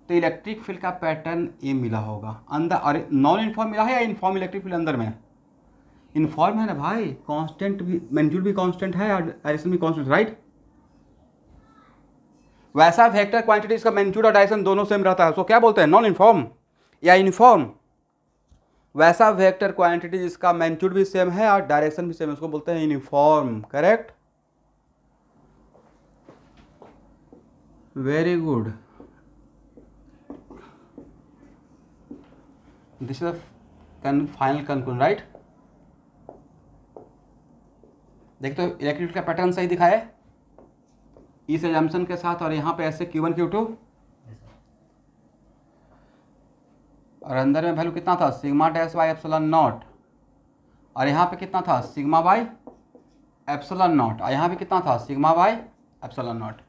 तो इलेक्ट्रिक फील्ड का पैटर्न ये मिला होगा अंदर। और नॉन इन्फॉर्म मिला है या इन्फॉर्म इलेक्ट्रिक फील्ड अंदर में? इन्फॉर्म है ना भाई, कांस्टेंट भी, मैग्नीट्यूड भी कांस्टेंट है और डायरेक्शन भी कांस्टेंट, राइट। वैसा वेक्टर क्वांटिटी इसका मैग्नीट्यूड और डायरेक्शन दोनों सेम रहता है, उसको क्या बोलते हैं? नॉन इन्फॉर्म या इन्फॉर्म। वैसा वेक्टर क्वांटिटी जिसका मैग्नीट्यूड भी सेम है और डायरेक्शन भी सेम है, उसको बोलते हैं uniform. Correct, very good. This is final conclusion, right. देखते हो इलेक्ट्रिक का पैटर्न सही दिखा है इस एजम्पशन के साथ, और यहाँ पे ऐसे Q1 Q2 और अंदर में वैल्यू कितना था? Sigma dash by epsilon not, और यहाँ पे कितना था? सिग्मा बाई एप्सिलॉन नॉट, और यहाँ पे कितना था? Sigma by epsilon not.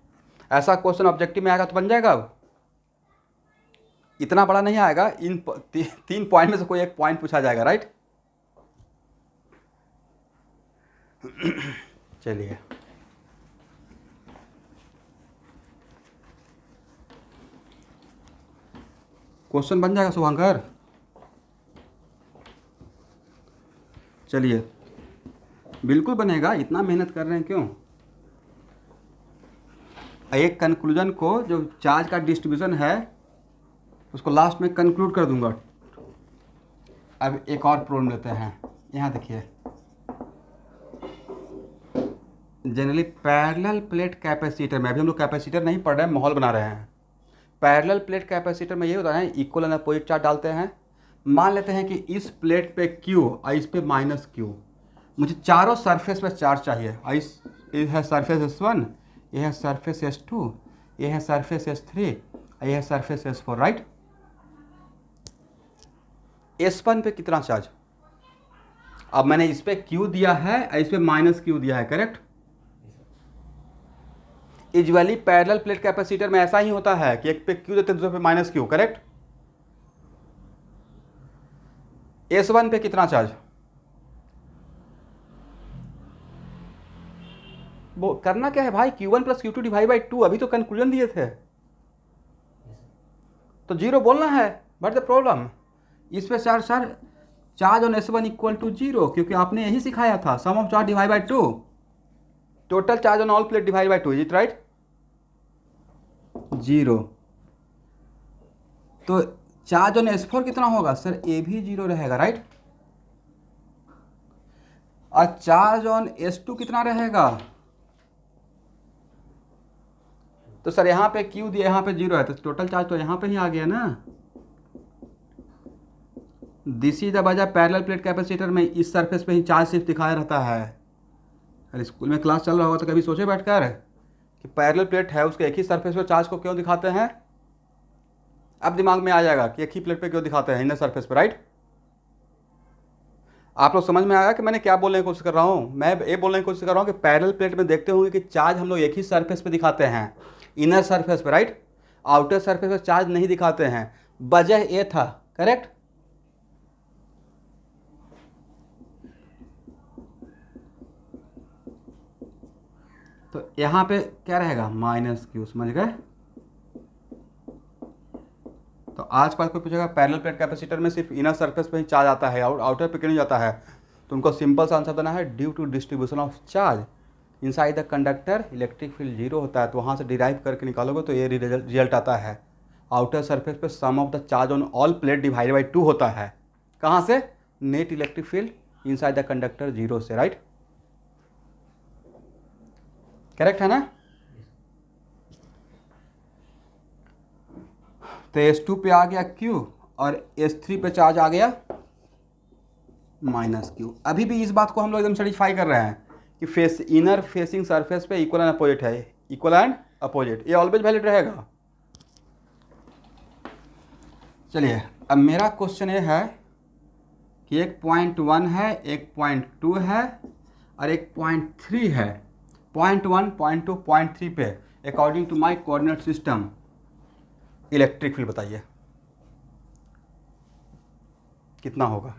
ऐसा क्वेश्चन ऑब्जेक्टिव में आएगा तो बन जाएगा। अब इतना बड़ा नहीं आएगा, इन तीन पॉइंट में से कोई एक पॉइंट पूछा जाएगा, राइट। चलिए, क्वेश्चन बन जाएगा शुभंकर? चलिए, बिल्कुल बनेगा, इतना मेहनत कर रहे हैं क्यों? एक कंक्लूजन को, जो चार्ज का डिस्ट्रीब्यूशन है उसको लास्ट में कंक्लूड कर दूंगा। अब एक और प्रॉब्लम लेते हैं। यहाँ देखिए, जनरली पैरेलल प्लेट कैपेसिटर में, अभी हम लोग कैपेसिटर नहीं पढ़ रहे हैं, माहौल बना रहे हैं। पैरेलल प्लेट कैपेसिटर में ये होता है, इक्वल एंड अपोजिट चार्ज डालते हैं। मान लेते हैं कि इस प्लेट पे Q और इस पे -Q, मुझे चारों सरफेस पे चार्ज चाहिए। ये है सरफेस S1, ये है सरफेस S2, ये है सरफेस S3, ये है सरफेस S4, राइट। S1 पे कितना चार्ज? अब मैंने इस पे Q दिया है और इस पे -Q दिया है, correct. Usually parallel plate capacitor में ऐसा ही होता है कि एक पे Q देते हैं, दूसरे पे -Q, करेक्ट। S1 पे कितना चार्ज? वो करना क्या है भाई? Q1 + Q2 डिवाइड बाई 2, अभी तो कंक्लूजन दिए थे, तो 0 बोलना है। बट द प्रॉब्लम, इस पे सर चार्ज ऑन S1 = 0, क्योंकि आपने यही सिखाया था, sum of charge divide by 2, total charge on all plate divide by 2, is it right? 0। तो चार्ज ऑन S4 कितना होगा सर? ये भी 0 रहेगा, राइट। और चार्ज ऑन S2 कितना रहेगा? तो सर यहाँ पे Q दिया, यहाँ पे 0 है, तो टोटल चार्ज तो यहाँ पे ही आ गया ना। दिस इज द वजह पैरेलल प्लेट कैपेसिटर में इस सरफेस पे ही चार्ज सिर्फ दिखाया रहता है। अरे स्कूल में क्लास चल रहा होगा तो कभी सोचे बैठकर कि पैरेलल प्लेट है, उसके एक ही सरफेस पे चार्ज को क्यों दिखाते हैं? अब दिमाग में आ जाएगा कि एक ही प्लेट पे क्यों दिखाते हैं, इनर सरफेस पे, राइट। आप लोग समझ में आया कि मैंने क्या बोलने की कोशिश कर रहा हूँ? मैं ये बोलने की कोशिश कर रहा हूँ कि पैरेलल प्लेट में देखते होंगे कि चार्ज हम लोग एक ही सरफेस पे दिखाते हैं, इनर सरफेस पे, राइट। आउटर सरफेस पे चार्ज नहीं दिखाते हैं। वजह ये था, करेक्ट। तो यहाँ पे क्या रहेगा? -Q, समझ गए? तो आज कल कोई पूछेगा पैरेलल प्लेट कैपेसिटर में सिर्फ इनर सरफेस पे ही चार्ज आता है, आउटर पे क्यों नहीं जाता है, तो उनको सिंपल सा आंसर देना है, due to distribution of charge inside the conductor electric field 0 होता है। तो वहाँ से डिराइव करके निकालोगे तो ये रिजल्ट आता है, आउटर सरफेस पे sum of the charge on all plate divided by 2 होता है। कहाँ से? Net electric field inside the conductor 0 से, राइट। करेक्ट है ना? तो S2 पे आ गया Q और S3 पे चार्ज आ गया माइनस क्यू। अभी भी इस बात को हम लोग एकदम सेटिस्फाई कर रहे हैं कि फेस इनर फेसिंग सरफेस पे इक्वल एंड अपोजिट है, इक्वल एंड अपोजिट, ये ऑलवेज वैलिड रहेगा। चलिए अब मेरा क्वेश्चन ये है कि एक 0.1 है, एक 0.2 है और एक 0.3 है। 0.1, 0.2, 0.3 पे according to my coordinate system electric field बताइए कितना होगा।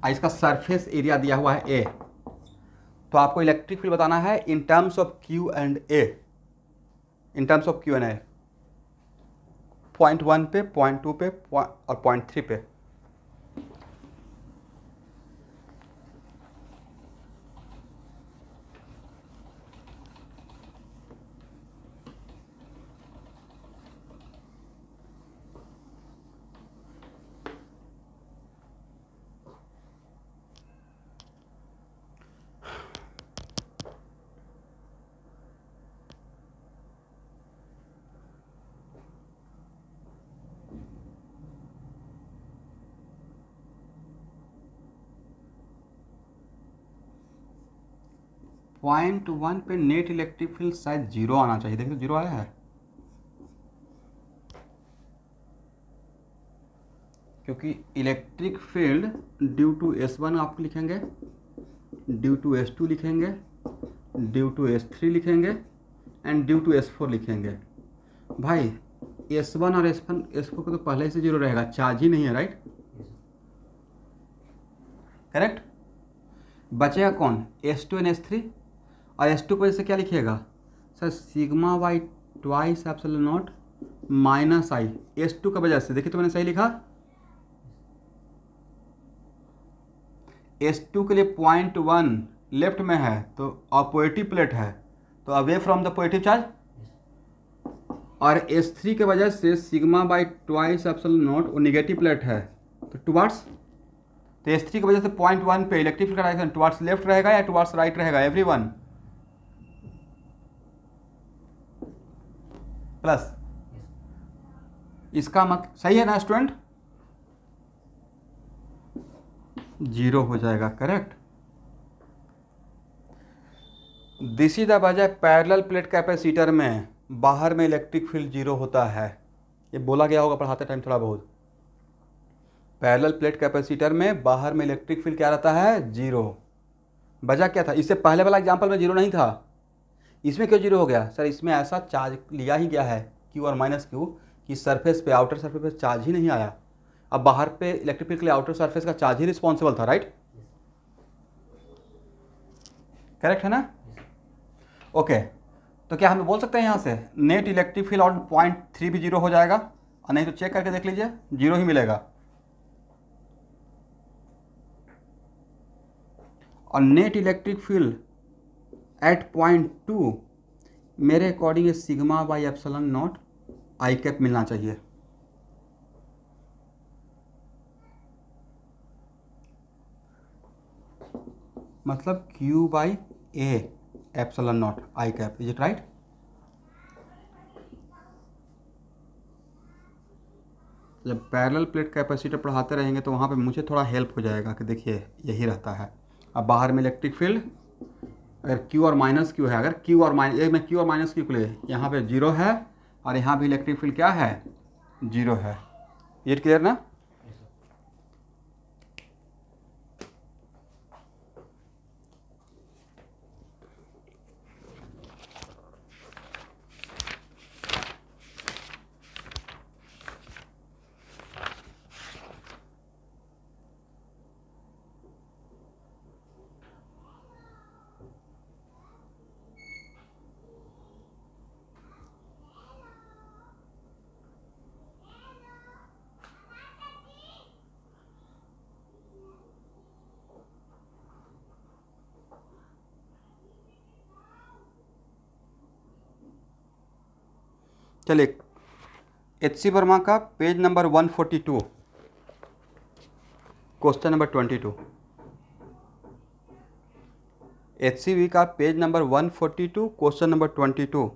इसका सरफेस एरिया दिया हुआ है ए, तो आपको इलेक्ट्रिक फील्ड बताना है in terms of Q and a, in terms of Q and a. 0.1 पे, 0.2 पे और 0.3 पे। पॉइंट 1 पे नेट इलेक्ट्रिक फील्ड शायद जीरो आना चाहिए। देखिए जीरो आया है, क्योंकि electric field due to S1 आप लिखेंगे, ड्यू टू S2 लिखेंगे, ड्यू टू S3 लिखेंगे एंड ड्यू टू S4 लिखेंगे। भाई S1 और S4 को तो पहले से जीरो रहेगा, चार्ज ही नहीं है, राइट? करेक्ट। बचेगा कौन? S2 एंड S3, और S2 की वजह से क्या लिखिएगा sir? Sigma by twice epsilon not minus I. S2 की वजह से देखिए तो मैंने सही लिखा। S2 के लिए 0.1 लेफ्ट में है तो ऑपोजिटिव प्लेट है, तो away from the positive charge. और S3 के वजह से sigma by twice epsilon not वो निगेटिव प्लेट है, तो टुवार्ड्स, तो S3 की वजह से 0.1 पे इलेक्ट्रिक फील्ड का डायरेक्शन टुवार्ड्स लेफ्ट रहेगा या टुवार्ड्स राइट रहेगा? एवरीवन प्लस, इसका मत सही है ना स्टूडेंट? जीरो हो जाएगा, करेक्ट। दिस इज द वजह पैरेलल प्लेट कैपेसिटर में बाहर में इलेक्ट्रिक फील्ड जीरो होता है। ये बोला गया होगा पढ़ाते टाइम थोड़ा बहुत। पैरेलल प्लेट कैपेसिटर में बाहर में इलेक्ट्रिक फील्ड क्या रहता है? जीरो। वजह क्या था? इससे पहले वाला एग्जाम्पल में जीरो नहीं था, इसमें क्यों जीरो हो गया? सर इसमें ऐसा चार्ज लिया ही गया है क्यू और माइनस क्यू कि सरफेस पे, आउटर सरफेस पे चार्ज ही नहीं आया। अब बाहर पे इलेक्ट्रिक फील्ड के लिए आउटर सरफेस का चार्ज ही रिस्पॉन्सिबल था, राइट? करेक्ट है ना? ओके, तो क्या हम बोल सकते हैं यहाँ से नेट इलेक्ट्रिक फील्ड और 0.3 भी जीरो हो जाएगा? और नहीं तो चेक करके देख लीजिए, जीरो ही मिलेगा। और नेट इलेक्ट्रिक फील्ड एट 0.2 मेरे according sigma by epsilon not i cap मिलना चाहिए। मतलब Q by a epsilon not i cap, is it right? जब पैरेलल प्लेट कैपेसिटर पढ़ाते रहेंगे तो वहाँ पे मुझे थोड़ा हेल्प हो जाएगा कि देखिए यही रहता है। अब बाहर में इलेक्ट्रिक फील्ड अगर Q और माइनस Q है, अगर Q और माइनस, एक में Q और माइनस Q के लिए यहाँ पे जीरो है और यहाँ भी इलेक्ट्रिक फील्ड क्या है? जीरो है। ये क्लियर ना? चलिए HC वर्मा का page number 142, question number 22। HCV का page number 142, question number 22।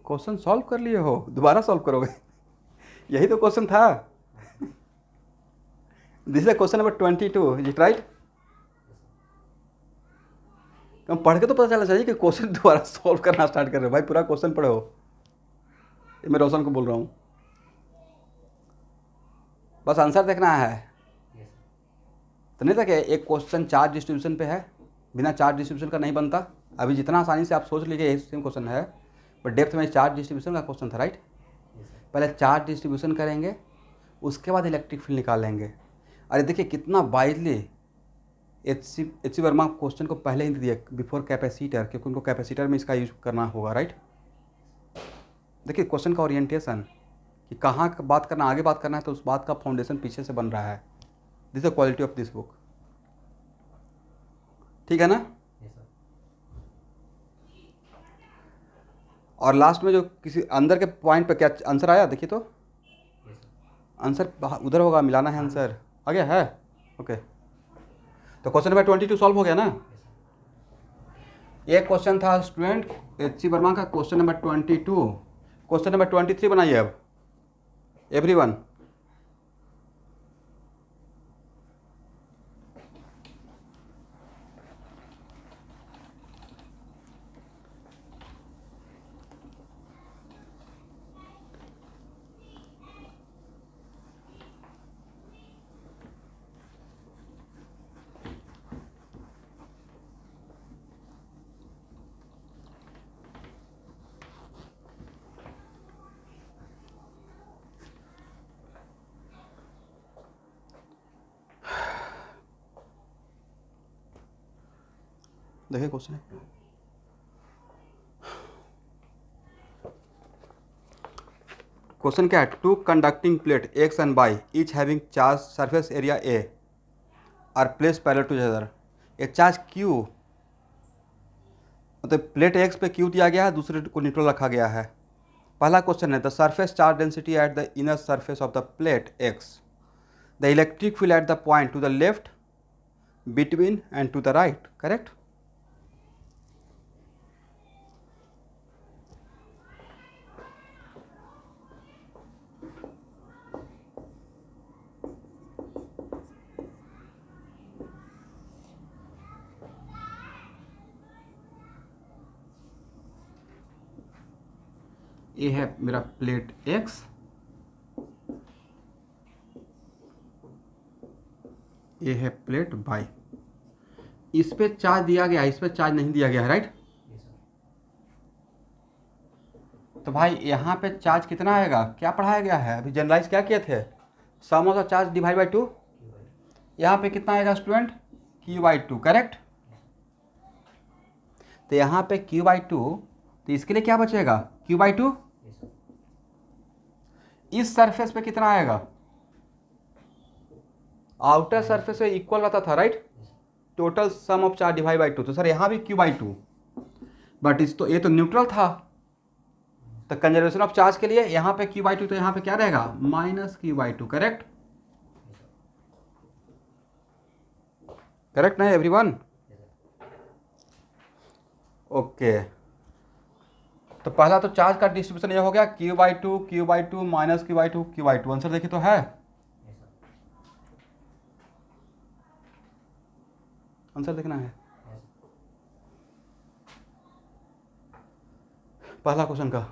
Question solve कर लिए हो, दोबारा सॉल्व करोगे? यही तो क्वेश्चन था। This is question number 22, is it right? हम पढ़ के तो पता चलना चाहिए कि क्वेश्चन दोबारा सॉल्व करना स्टार्ट कर रहे हो। भाई पूरा क्वेश्चन पढ़ो, ये मैं रोशन को बोल रहा हूँ, बस आंसर देखना है। तो नहीं था कि एक क्वेश्चन चार्ज डिस्ट्रीब्यूशन पे है, बिना चार्ज डिस्ट्रीब्यूशन का नहीं बनता। अभी जितना आसानी से आप सोच लीजिए यही सेम क्वेश्चन है, बट डेप्थ में चार्ज डिस्ट्रीब्यूशन का क्वेश्चन था, राइट? पहले चार्ज डिस्ट्रीब्यूशन करेंगे, उसके बाद इलेक्ट्रिक फील्ड निकाल लेंगे। अरे देखिए कितना widely H C Verma question को पहले ही दिया, बिफोर कैपेसिटर, क्योंकि उनको कैपेसिटर में इसका यूज करना होगा, राइट? देखिए क्वेश्चन का ओरिएंटेशन कि कहाँ बात करना, आगे बात करना है, तो उस बात का फाउंडेशन पीछे से बन रहा है। This is the quality of this book, ठीक है ना? और लास्ट में जो किसी अंदर के पॉइंट पे क्या आंसर आया, देखिए तो आंसर उधर होगा, मिलाना है आंसर। आ गया है? ओके, तो क्वेश्चन नंबर 22 सॉल्व हो गया ना? एक क्वेश्चन था स्टूडेंट एच सी वर्मा का, क्वेश्चन नंबर 22। क्वेश्चन नंबर 23 बनाइए अब एवरीवन। देखिए क्वेश्चन है, क्वेश्चन क्या है? Two conducting plate X and Y each having charge surface area A are place parallel to each other. एक चार्ज क्यू, मतलब प्लेट एक्स पे क्यू दिया गया है, दूसरे को न्यूट्रल रखा गया है। पहला क्वेश्चन है the surface charge density at the inner surface of the plate X, the electric field at the point to the left, between and to the right, correct? ये है मेरा प्लेट X, ये है प्लेट Y। इस पे charge दिया गया है, इस पे चार्ज नहीं दिया गया है, राइट? तो भाई यहाँ पे चार्ज कितना आएगा, क्या पढ़ाया गया है अभी? जनरलाइज क्या किए थे? Sum of the charge divide by 2। यहाँ पे कितना आएगा स्टूडेंट? Q/2, correct? तो यहाँ पे Q/2, तो इसके लिए क्या बचेगा? Q/2। इस सरफेस पे कितना आएगा? आउटर सरफेस से इक्वल रहता था, right? Total sum of charge divide by 2। तो सर यहाँ भी Q/2, बट इस तो ये तो न्यूट्रल था, तो कंजर्वेशन ऑफ चार्ज के लिए यहाँ पे Q/2, तो यहाँ पे क्या रहेगा? -Q/2, correct? करेक्ट ना एवरीवन? ओके, तो पहला तो चार्ज का डिस्ट्रीब्यूशन ये हो गया, Q/2 Q/2 -Q/2 Q/2। Answer देखिए तो है, आंसर देखना है पहला क्वेश्चन का।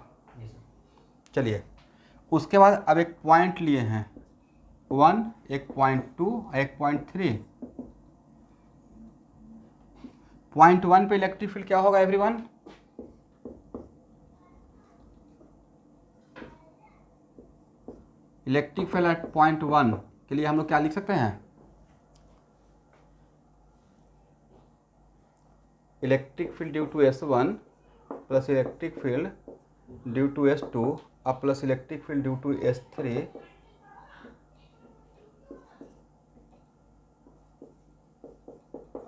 चलिए उसके बाद अब एक पॉइंट लिए हैं 1, एक पॉइंट 2, एक पॉइंट 3। पॉइंट 1 पे इलेक्ट्रिक फील्ड क्या होगा everyone? Electric field at point 1 के लिए हम लोग क्या लिख सकते हैं? Electric field due to S1 plus electric field due to S2 अब plus electric field due to S3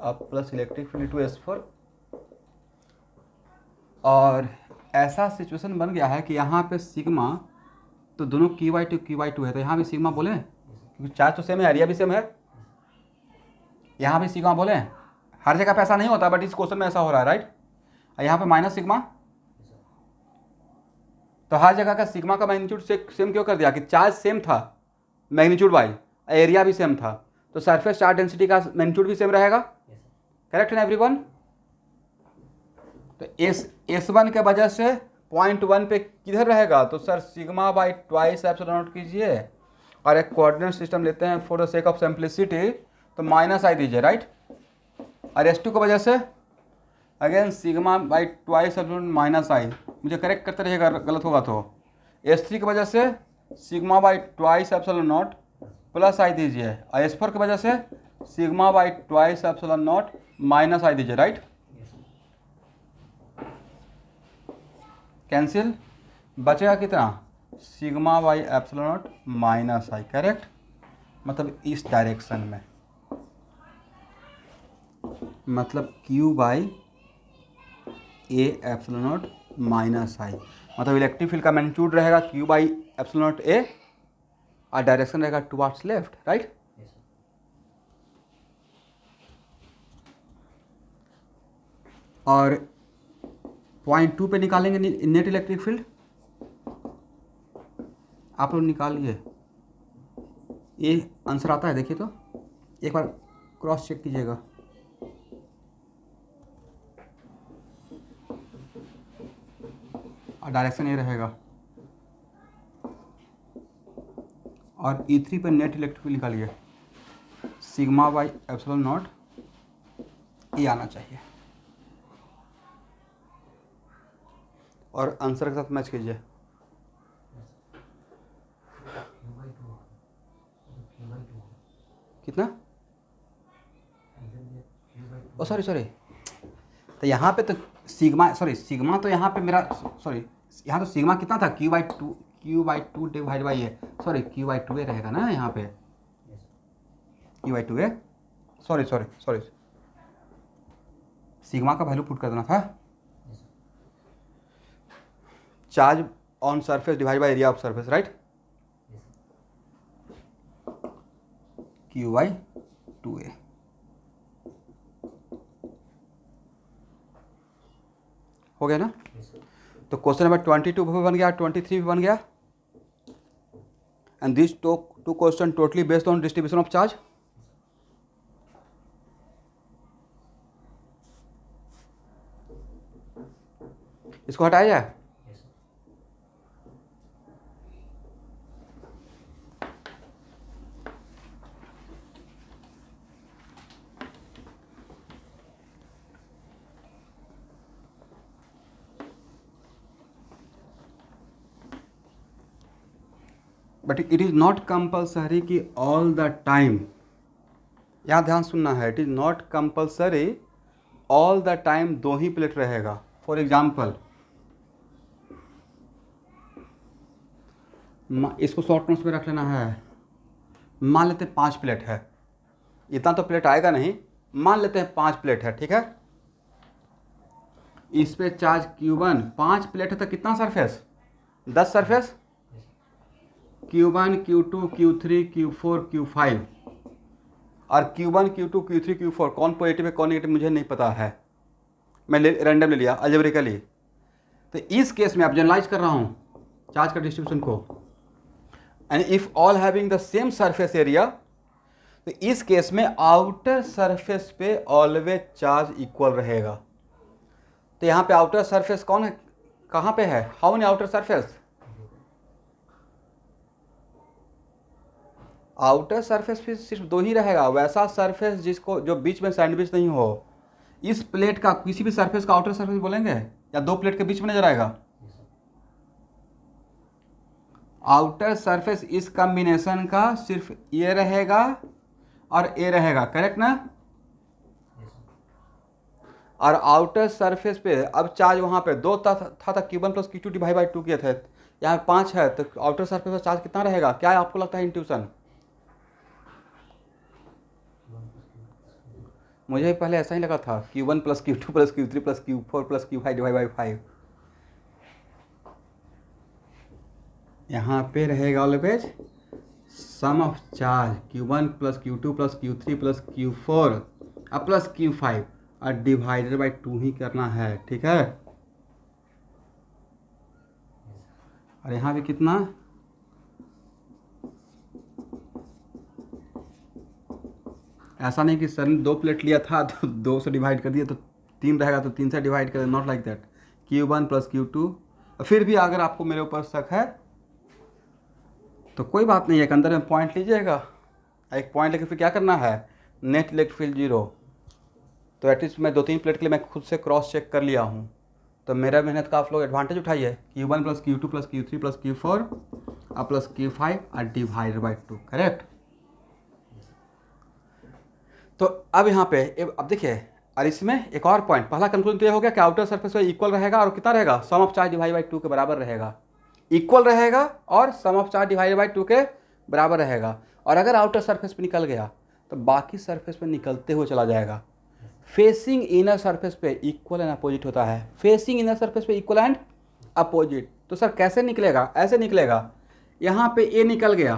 अब plus electric field due to S4। और ऐसा सिचुएशन बन गया है कि यहाँ पे सिग्मा, तो दोनों Q/2 है, तो यहाँ भी सिग्मा बोले, क्योंकि चार्ज तो सेम है, एरिया भी सेम है। यहाँ भी सिग्मा बोले, हर जगह पे ऐसा नहीं होता, बट इस क्वेश्चन में ऐसा हो रहा है, राइट? यहाँ पे माइनस सिग्मा, तो हर जगह का सिग्मा का मैग्नीट्यूड सेम क्यों कर दिया कि चार्ज सेम था मैग्नीट्यूड वाइज, एरिया भी सेम था, तो सरफेस चार्ज डेंसिटी का मैग्नीट्यूड भी सेम रहेगा। करेक्ट है ना एवरीवन? तो S1 के वजह से 0.1 पे किधर रहेगा, तो sir sigma by twice epsilon not कीजिए और एक कोऑर्डिनेट सिस्टम लेते हैं for the sake of simplicity, तो माइनस आई दीजिए, राइट। और S2 की वजह से again sigma by twice epsilon minus i, मुझे करेक्ट करते रहिएगा गलत होगा तो। S3 की वजह से sigma by twice epsilon not plus i दीजिए, और S4 की वजह से sigma by twice epsilon not minus i दीजिए, राइट। कैंसिल, बचेगा कितना, sigma by epsilon not minus i, correct, मतलब इस डायरेक्शन में, मतलब Q by a epsilon not minus i, मतलब इलेक्ट्रिक फील्ड का मैग्नीट्यूड रहेगा Q by epsilon not a और डायरेक्शन रहेगा टुवर्ड्स लेफ्ट, राइट। और 0.2 पे निकालेंगे नेट इलेक्ट्रिक फील्ड, आप लोग निकालिए, ये आंसर आता है, देखिए तो एक बार क्रॉस चेक कीजिएगा। और डायरेक्शन ये रहेगा, और E3 पे नेट इलेक्ट्रिक फील्ड निकालिए, सिग्मा बाई एप्सिलॉन नॉट ये आना चाहिए, और आंसर के साथ मैच कीजिए। कितना, ओ सॉरी, तो यहाँ पे तो सिग्मा तो यहाँ पे मेरा यहाँ तो सिग्मा कितना था, Q by two divide by A, Q by 2a रहेगा ना यहाँ पे, Q by 2a, sorry sigma का वैल्यू पुट कर देना था, charge on surface divide by area of surface, right, Q by 2a। हो गया ना? तो क्वेश्चन नंबर 22 भी बन गया, 23 भी बन गया, and this two question totally based on distribution of charge. इसको हटाया जाए, but it is not compulsory कि ऑल द टाइम, यहाँ ध्यान सुनना है, it is not compulsory all the time दो ही प्लेट रहेगा। फॉर एग्जाम्पल इसको शॉर्ट नोट्स में रख लेना है, मान लेते हैं 5 प्लेट है, इतना तो प्लेट आएगा नहीं, मान लेते हैं 5 प्लेट है, ठीक है। इस पे चार्ज Q1, 5 प्लेट है तो कितना surface, 10 surface, Q1 Q2 Q3 Q4 Q5, और Q1 Q2 Q3 Q4 कौन पॉजिटिव है कौन नेगेटिव मुझे नहीं पता है, मैं रैंडम ले लिया अलजेब्रिकली। तो इस केस में आप जनरलाइज कर रहा हूँ चार्ज का डिस्ट्रीब्यूशन को, and if all having the same surface area, तो इस केस में आउटर सरफेस पे ऑलवेज चार्ज इक्वल रहेगा। तो यहाँ पे आउटर सरफेस कौन है, कहाँ पे है, how many outer surface, outer surface भी सिर्फ 2 ही रहेगा, वैसा सरफेस जिसको जो बीच में सैंडविच नहीं हो। इस प्लेट का किसी भी सरफेस का आउटर सरफेस बोलेंगे या 2 प्लेट के बीच में नजर आएगा, आउटर सरफेस इस कॉम्बिनेशन का सिर्फ ये रहेगा और ये रहेगा, करेक्ट ना। और आउटर सरफेस पे अब चार्ज वहाँ पे 2 था Q1 plus Q2 divide by 2 किए थे, यहाँ 5 है, तो आउटर सरफेस पर चार्ज कितना रहेगा, क्या आपको लगता है इंट्यूशन, मुझे पहले ऐसा ही लगा था Q1 plus Q2 plus Q3 plus Q4 plus Q5 divide by 5, यहाँ पे रहेगा always sum of charge Q1 plus Q2 plus Q3 plus Q4 अब प्लस Q5 और डिवाइडेड बाई 2 ही करना है, ठीक है। और यहाँ भी कितना, ऐसा नहीं कि सर ने 2 प्लेट लिया था तो 2 से डिवाइड कर दिया तो 3 रहेगा तो 3 से डिवाइड कर, not like that. Q1 plus Q2। फिर भी अगर आपको मेरे ऊपर शक है तो कोई बात नहीं है, एक अंदर में पॉइंट लीजिएगा, एक पॉइंट लेकर फिर क्या करना है, नेट इलेक्ट्रिक फील्ड 0। तो एटलीस्ट मैं 2-3 प्लेट के लिए मैं खुद से क्रॉस चेक कर लिया हूँ, तो मेरा मेहनत का आप लोग एडवांटेज उठाइए। Q1 plus Q2 plus Q3 plus Q4 और प्लस Q5 और डिवाइड बाई 2, करेक्ट। तो अब यहाँ पे अब देखिए, और इसमें एक और पॉइंट, पहला कंक्लूजन तो ये हो गया कि आउटर सरफेस पे इक्वल रहेगा और कितना रहेगा, सम ऑफ चार्ज डिवाइड बाई 2 के बराबर रहेगा, इक्वल रहेगा और सम ऑफ चार्ज डिवाइड बाई 2 के बराबर रहेगा। और अगर आउटर सरफेस पे निकल गया तो बाकी सरफेस पे निकलते हुए चला जाएगा। फेसिंग इनर सरफेस पे इक्वल एंड अपोजिट होता है, फेसिंग इनर सरफेस पे इक्वल एंड अपोजिट। तो सर कैसे निकलेगा, ऐसे निकलेगा, यहाँ पे ए निकल गया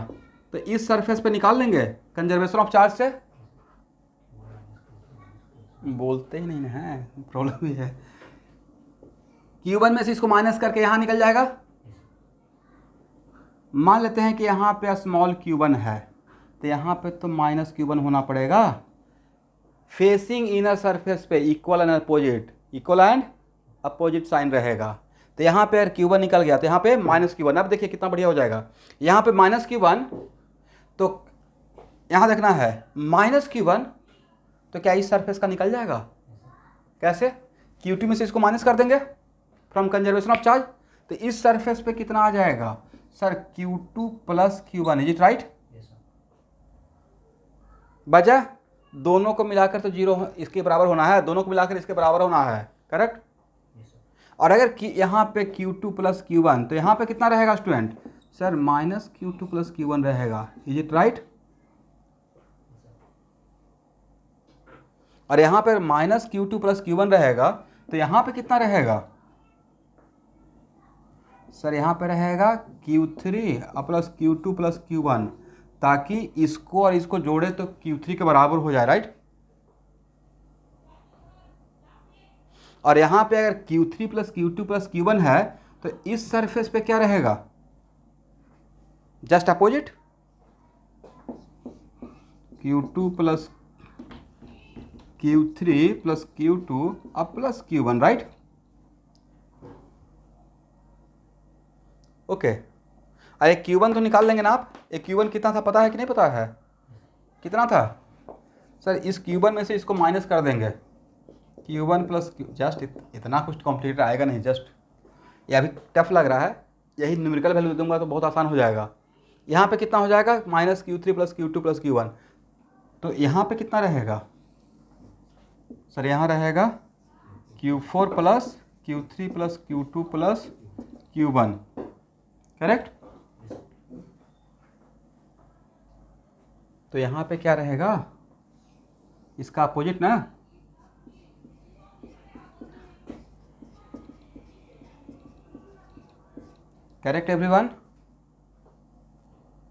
तो इस सरफेस पे निकाल लेंगे कंजर्वेशन ऑफ चार्ज से, बोलते ही नहीं है, प्रॉब्लम ही है। Q1 में से इसको माइनस करके यहाँ निकल जाएगा। मान लेते हैं कि यहाँ पे स्मॉल Q1 है तो यहाँ पे तो माइनस Q1 होना पड़ेगा। फेसिंग इनर सरफेस पे equal and opposite, equal and opposite sign रहेगा। तो यहाँ पे अगर Q1 निकल गया तो यहाँ पे माइनस Q1। अब देखिए कितना बढ़िया हो जाएगा, यहाँ पे माइनस Q1, तो यहाँ देखना है माइनस Q1, तो क्या इस सरफेस का निकल जाएगा, कैसे, Q2 में से इसको माइनस कर देंगे फ्रॉम कंजर्वेशन ऑफ चार्ज, तो इस सरफेस पे कितना आ जाएगा sir, Q2 plus Q1, is it right. बचा, दोनों को मिलाकर तो 0 इसके बराबर होना है, दोनों को मिलाकर इसके बराबर होना है, करेक्ट। और अगर यहाँ पे Q2 प्लस Q1 तो यहाँ पे कितना रहेगा student, sir minus Q2 plus Q1 रहेगा, इज इट राइट। और यहाँ पर माइनस Q2 प्लस Q1 रहेगा तो यहाँ पे कितना रहेगा सर, यहाँ पे रहेगा Q3 plus Q2 plus Q1, ताकि इसको और इसको जोड़े तो Q3 के बराबर हो जाए, राइट। और यहाँ पे अगर Q3 plus Q2 plus Q1 है तो इस सरफेस पे क्या रहेगा, just opposite, Q2 plus Q3 plus Q2 अब प्लस Q1, राइट। ओके, अरे Q1 तो निकाल लेंगे ना आप, एक Q1 कितना था पता है कि नहीं पता है, कितना था सर, इस Q1 में से इसको माइनस कर देंगे, Q1 प्लस जस्ट इतना कुछ कॉम्प्लीट आएगा नहीं, जस्ट ये अभी टफ लग रहा है, यही न्यूमेरिकल वैल्यू दूंगा तो बहुत आसान हो जाएगा। यहाँ पे कितना हो जाएगा, minus Q3 plus Q2 plus Q1, तो यहाँ पे कितना रहेगा सर, यहाँ रहेगा Q4 plus Q3 plus Q2 plus Q1, correct. तो यहाँ पे क्या रहेगा, इसका अपोजिट ना, करेक्ट एवरीवन।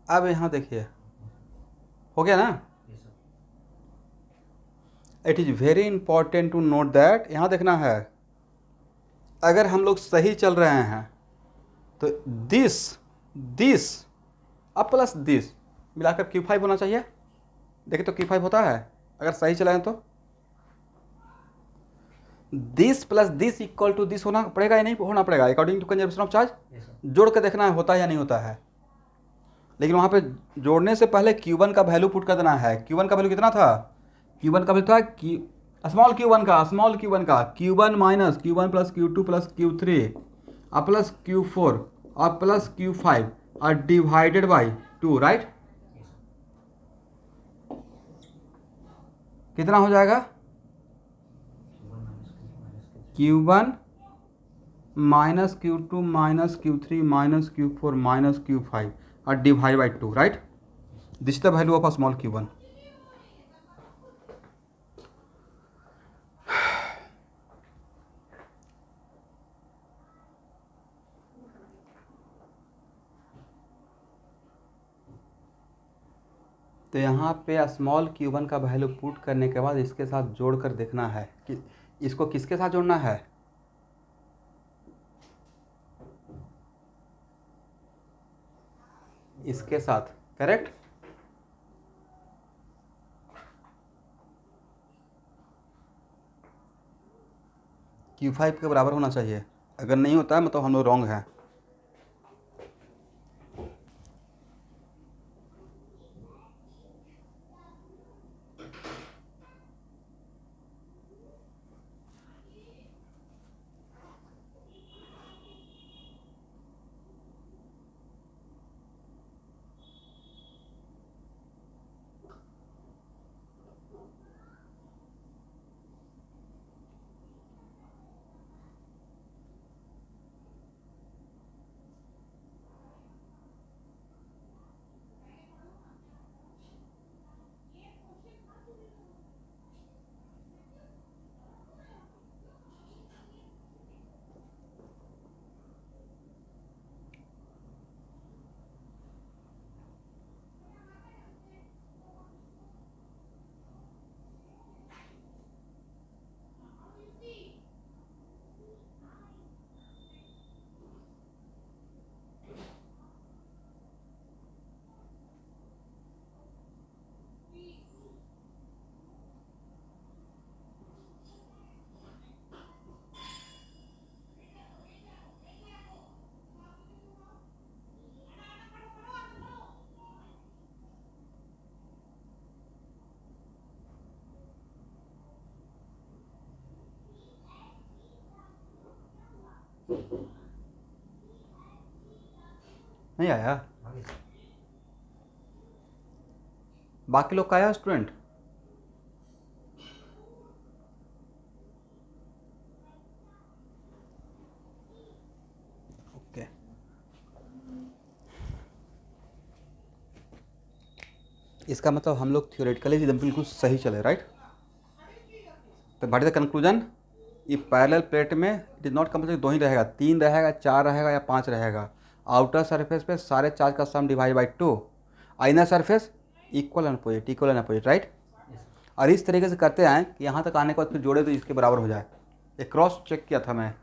अब यहाँ देखिए हो गया ना। It is very important to note that, यहाँ देखना है अगर हम लोग सही चल रहे हैं तो दिस अब प्लस दिस मिलाकर Q5 होना चाहिए। देखिए तो Q5 होता है अगर सही चला है तो, this plus this equal to this होना पड़ेगा या नहीं होना पड़ेगा, according to conservation of charge. जोड़ कर देखना है होता है या नहीं होता है, लेकिन वहाँ पे जोड़ने से पहले Q1 का वैल्यू पुट कर देना है। Q1 का वैल्यू कितना था, Q1 का वैल्यू था स्मॉल Q1 का Q1 minus Q1 plus Q2 plus Q3 और प्लस Q4 और प्लस Q5 और डिवाइडेड बाई 2, राइट। कितना हो जाएगा, Q1 minus Q2 minus Q3 minus Q4 minus Q5 और divide by 2, right. This is the value of a small Q1। तो यहाँ पे स्मॉल Q1 का वैल्यू पुट करने के बाद इसके साथ जोड़कर देखना है कि इसको किसके साथ जोड़ना है, इसके साथ, करेक्ट। Q5 के बराबर होना चाहिए, अगर नहीं होता है मतलब हम लोग रॉन्ग हैं। नहीं आया, बाकी लोग का आया स्टूडेंट? ओके, इसका मतलब हम लोग थियोरेटिकली एकदम बिल्कुल सही चले, राइट। तो व्हाट इज द कंक्लूजन? ये पैरेलल प्लेट में इट इज नॉट कंपल्सरी 2 ही रहेगा, 3 रहेगा, 4 रहेगा या 5 रहेगा। आउटर सरफेस पे सारे चार्ज का sum divide by 2, inner surface equal and opposite, equal and opposite, right. और इस तरीके से करते आए कि यहाँ तक आने के बाद फिर जोड़े तो इसके बराबर हो जाए। एक क्रॉस चेक किया था मैं।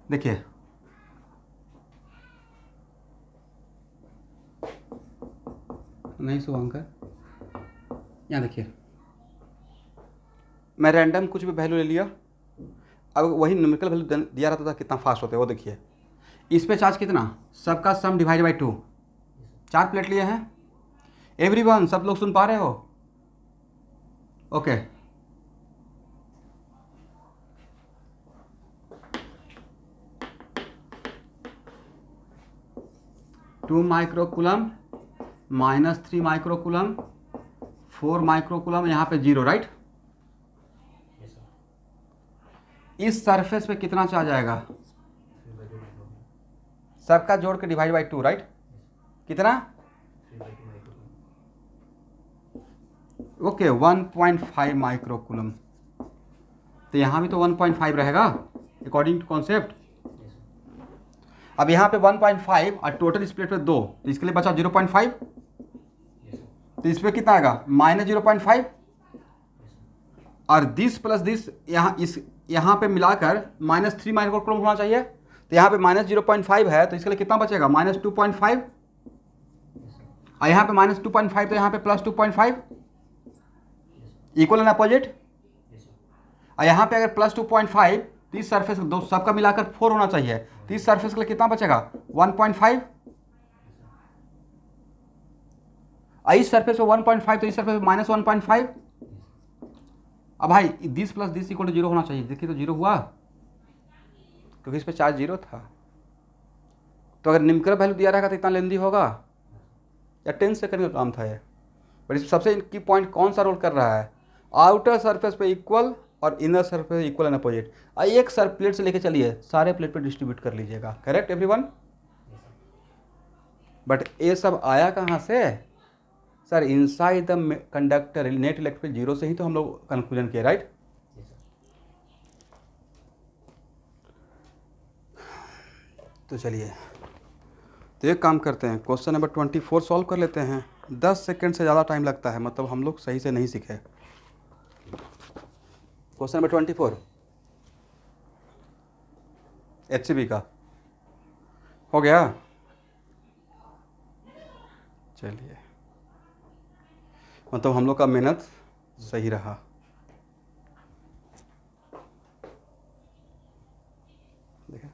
देखिए नहीं शुभंकर, यहाँ देखिए मैं रैंडम कुछ भी वैल्यू ले लिया, अब वही न्यूमेरिकल वैल्यू दिया रहता था, कितना फास्ट होता है वो देखिए। इस पे चार्ज कितना, सबका सम डिवाइड बाई 2, 4 प्लेट लिए हैं। एवरीवन, सब लोग सुन पा रहे हो? Okay, to microcoulomb -3 microcoulomb, 4 microcoulomb, यहाँ पे 0, राइट। इस सरफेस पे कितना चार्ज आएगा, सबका जोड़ के डिवाइड बाई 2, राइट। कितना? Okay, 1.5 microcoulomb. तो यहाँ भी तो 1.5 रहेगा अकॉर्डिंग टू कॉन्सेप्ट। अब यहाँ पे 1.5 और टोटल स्प्लिट पे 2, तो इसके लिए बचा 0.5, तो इस पर कितना आएगा -0.5, और दिस प्लस दिस यहाँ पे मिलाकर -3 माइक्रोकुलम होना चाहिए। तो यहाँ पे -0.5 है, तो इसके लिए कितना बचेगा -2.5, और यहाँ पे -2.5, तो यहाँ पे +2.5, इक्वल एंड अपोजिट। और यहाँ पे अगर +2.5, तो इस सरफेस दो सबका मिलाकर 4 होना चाहिए, तो इस सरफेस के लिए कितना बचेगा 1.5, और इस सरफेस पे 1.5, तो इस सरफेस पे -1.5। अब भाई this plus this equal to 0 होना चाहिए, देखिए तो 0 हुआ क्योंकि इस पे चार्ज 0 था। तो अगर न्यूमेरिकल वैल्यू दिया रहेगा तो इतना लेंदी होगा, या 10 सेकंड का काम था ये। बट इस सबसे की पॉइंट कौन सा रोल कर रहा है, आउटर सरफेस पे इक्वल और inner surface equal and opposite. एक सर प्लेट से लेके चलिए सारे प्लेट पे डिस्ट्रीब्यूट कर लीजिएगा, करेक्ट एवरीवन। बट ये सब आया कहाँ से sir? Inside the conductor net electric field zero से ही तो हम लोग कंक्लूजन किए, राइट। तो चलिए, तो एक काम करते हैं, क्वेश्चन नंबर 24 सॉल्व कर लेते हैं। 10 सेकंड से ज़्यादा टाइम लगता है, मतलब हम लोग सही से नहीं सीखे। क्वेश्चन नंबर 24 HCB का हो गया। चलिए, मतलब हम लोग का मेहनत सही रहा। देखिए,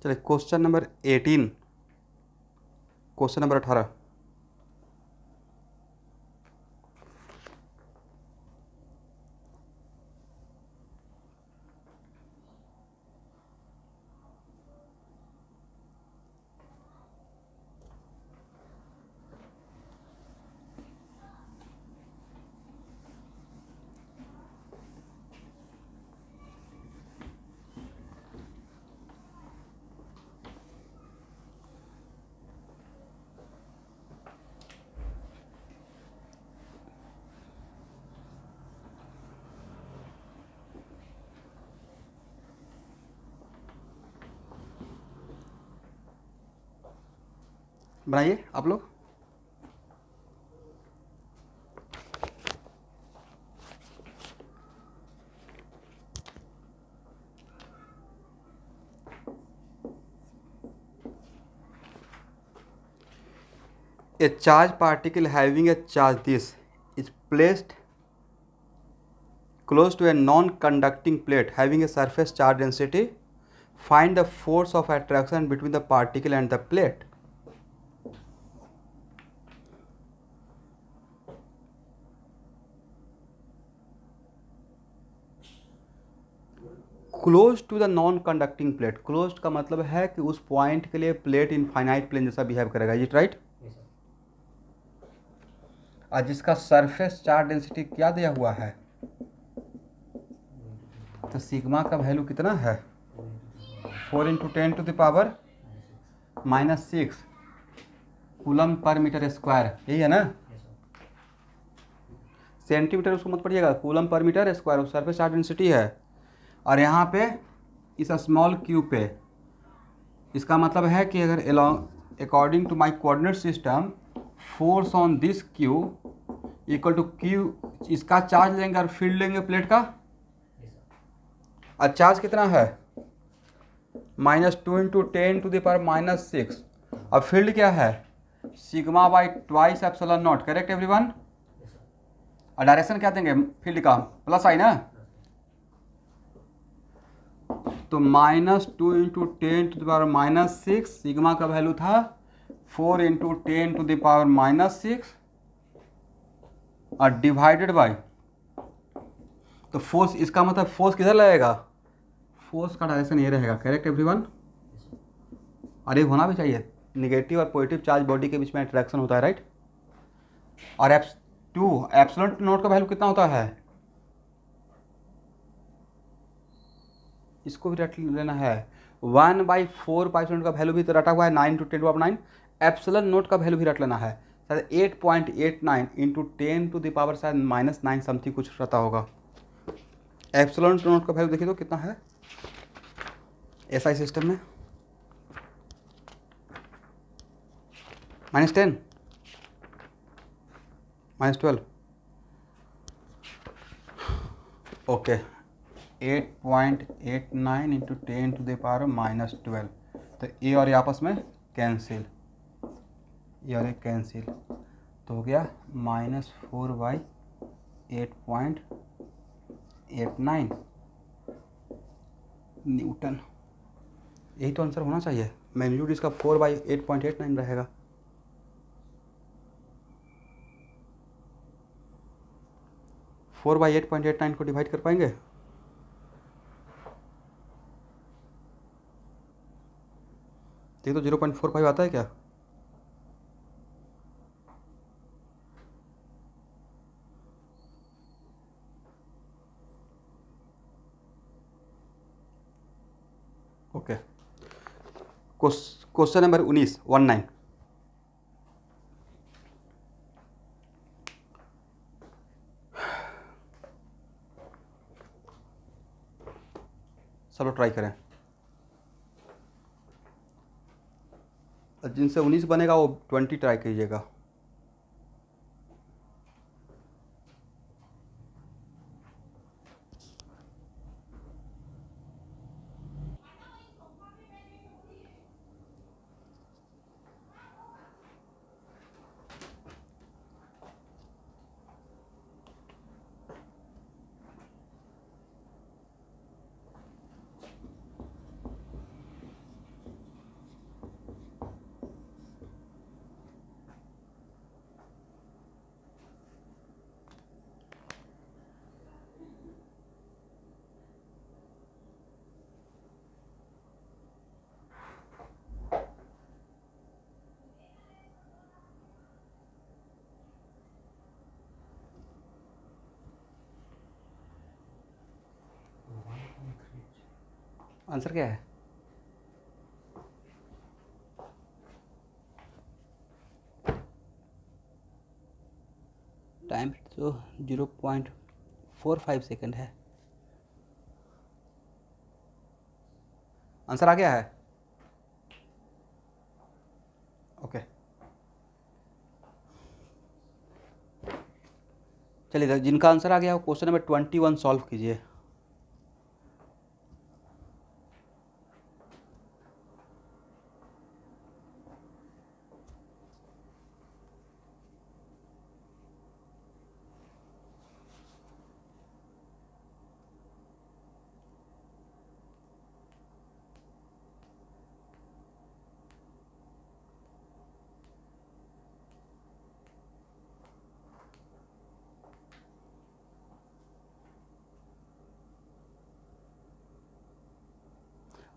चलिए क्वेश्चन नंबर 18, क्वेश्चन नंबर 18। बनाइए आप लोग। A charged particle having a charge this is placed close to a non-conducting plate having a surface charge density. Find the force of attraction between the particle and the plate. Close to the non conducting plate, close का मतलब है कि उस point के लिए plate infinite plane जैसा behave करेगा, is it right. और जिसका सरफेस चार्ज डेंसिटी क्या दिया हुआ है, तो सिग्मा का वैल्यू कितना है 4 × 10⁻⁻6 कूलम पर मीटर स्क्वायर, यही है ना। सेंटीमीटर उसको मत पढ़िएगा, कूलम पर metre square surface charge density है। और यहाँ पे इस स्मॉल क्यू पे, इसका मतलब है कि अगर according to my coordinate system force on this Q equal to Q, इसका चार्ज लेंगे और फील्ड लेंगे प्लेट का। और चार्ज कितना है -2 × 10⁻⁻6 और फील्ड क्या है sigma by twice epsilon not, correct everyone. और डायरेक्शन क्या देंगे फील्ड का, प्लस आई ना, तो -2 × 10⁻⁻6 सिग्मा का वैल्यू था 4 × 10⁻⁻6 और डिवाइडेड बाय, तो फोर्स, इसका मतलब फोर्स किधर लगेगा, फोर्स का डायरेक्शन ये रहेगा, करेक्ट एवरीवन। और ये होना भी चाहिए, निगेटिव और पॉजिटिव चार्ज बॉडी के बीच में इंटरेक्शन होता है, राइट। और एप्सिलॉन नॉट का वैल्यू कितना होता है, इसको भी रट लेना है 1/4 पाइसोन का वैल्यू भी तो रटा हुआ है 9 × 10⁻9। एप्सिलॉन नोट का वैल्यू भी रट लेना है, शायद 8.89 × 10⁻, शायद -9 समथिंग कुछ रहता होगा। एप्सिलॉन नोट का वैल्यू देखिए तो कितना है एसआई सिस्टम में, -10 -12, ओके 8.89 × 10⁻⁻12। तो ये और ये आपस में कैंसिल, ये और ये कैंसिल, तो हो गया -4/10⁻⁻12 8.89 न्यूटन। यही तो आंसर होना चाहिए। मैग्नीट्यूड इसका 4/8.89 रहेगा। फोर बाई 8.89 को डिवाइड कर पाएंगे? ये तो 0.45 आता है क्या? ओके। क्वेश्चन नंबर 19 चलो ट्राई करें। जिनसे 19 बनेगा वो 20 ट्राई कीजिएगा। आंसर क्या है? टाइम तो 0.45 सेकेंड है। आंसर आ गया है? ओके चलिए, जिनका आंसर आ गया वो क्वेश्चन नंबर 21 सॉल्व कीजिए।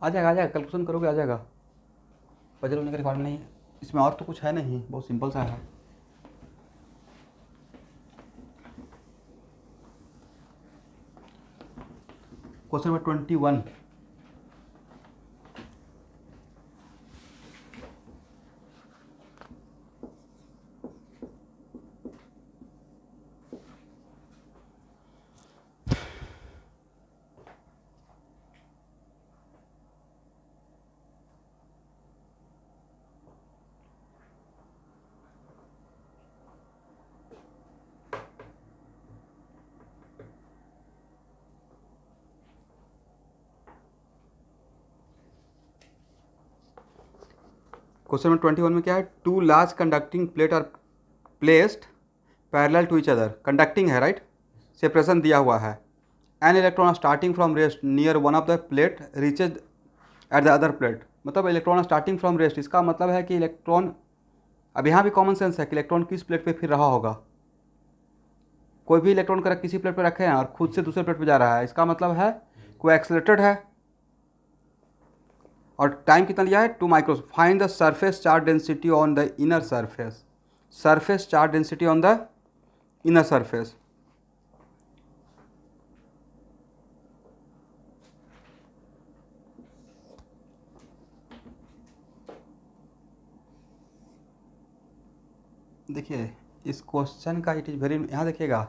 आ जाएगा कैलकुलेशन करोगे आ जाएगा। पजल होने का रिकॉर्ड नहीं है इसमें, और तो कुछ है नहीं, बहुत सिंपल सा है। Question number 21। क्वेश्चन नंबर 21 में क्या है? Two large conducting plate are placed parallel to each other. Conducting है राइट, सेपरेशन दिया हुआ है। An electron starting from rest near one of the plate reaches at the other plate. मतलब electron starting from rest, इसका मतलब है कि electron, अब यहाँ भी कॉमन सेंस है कि इलेक्ट्रॉन किस प्लेट पे फिर रहा होगा। कोई भी इलेक्ट्रॉन कर किसी प्लेट पे रखे हैं और खुद से दूसरे प्लेट पे जा रहा है, इसका मतलब है कोई एक्सेलरेटेड है। और टाइम कितना लिया है? 2 micros. Find the surface charge density on the inner surface. Surface charge density on the inner surface. देखिए इस क्वेश्चन का इट इज़ वेरी, यहाँ देखिएगा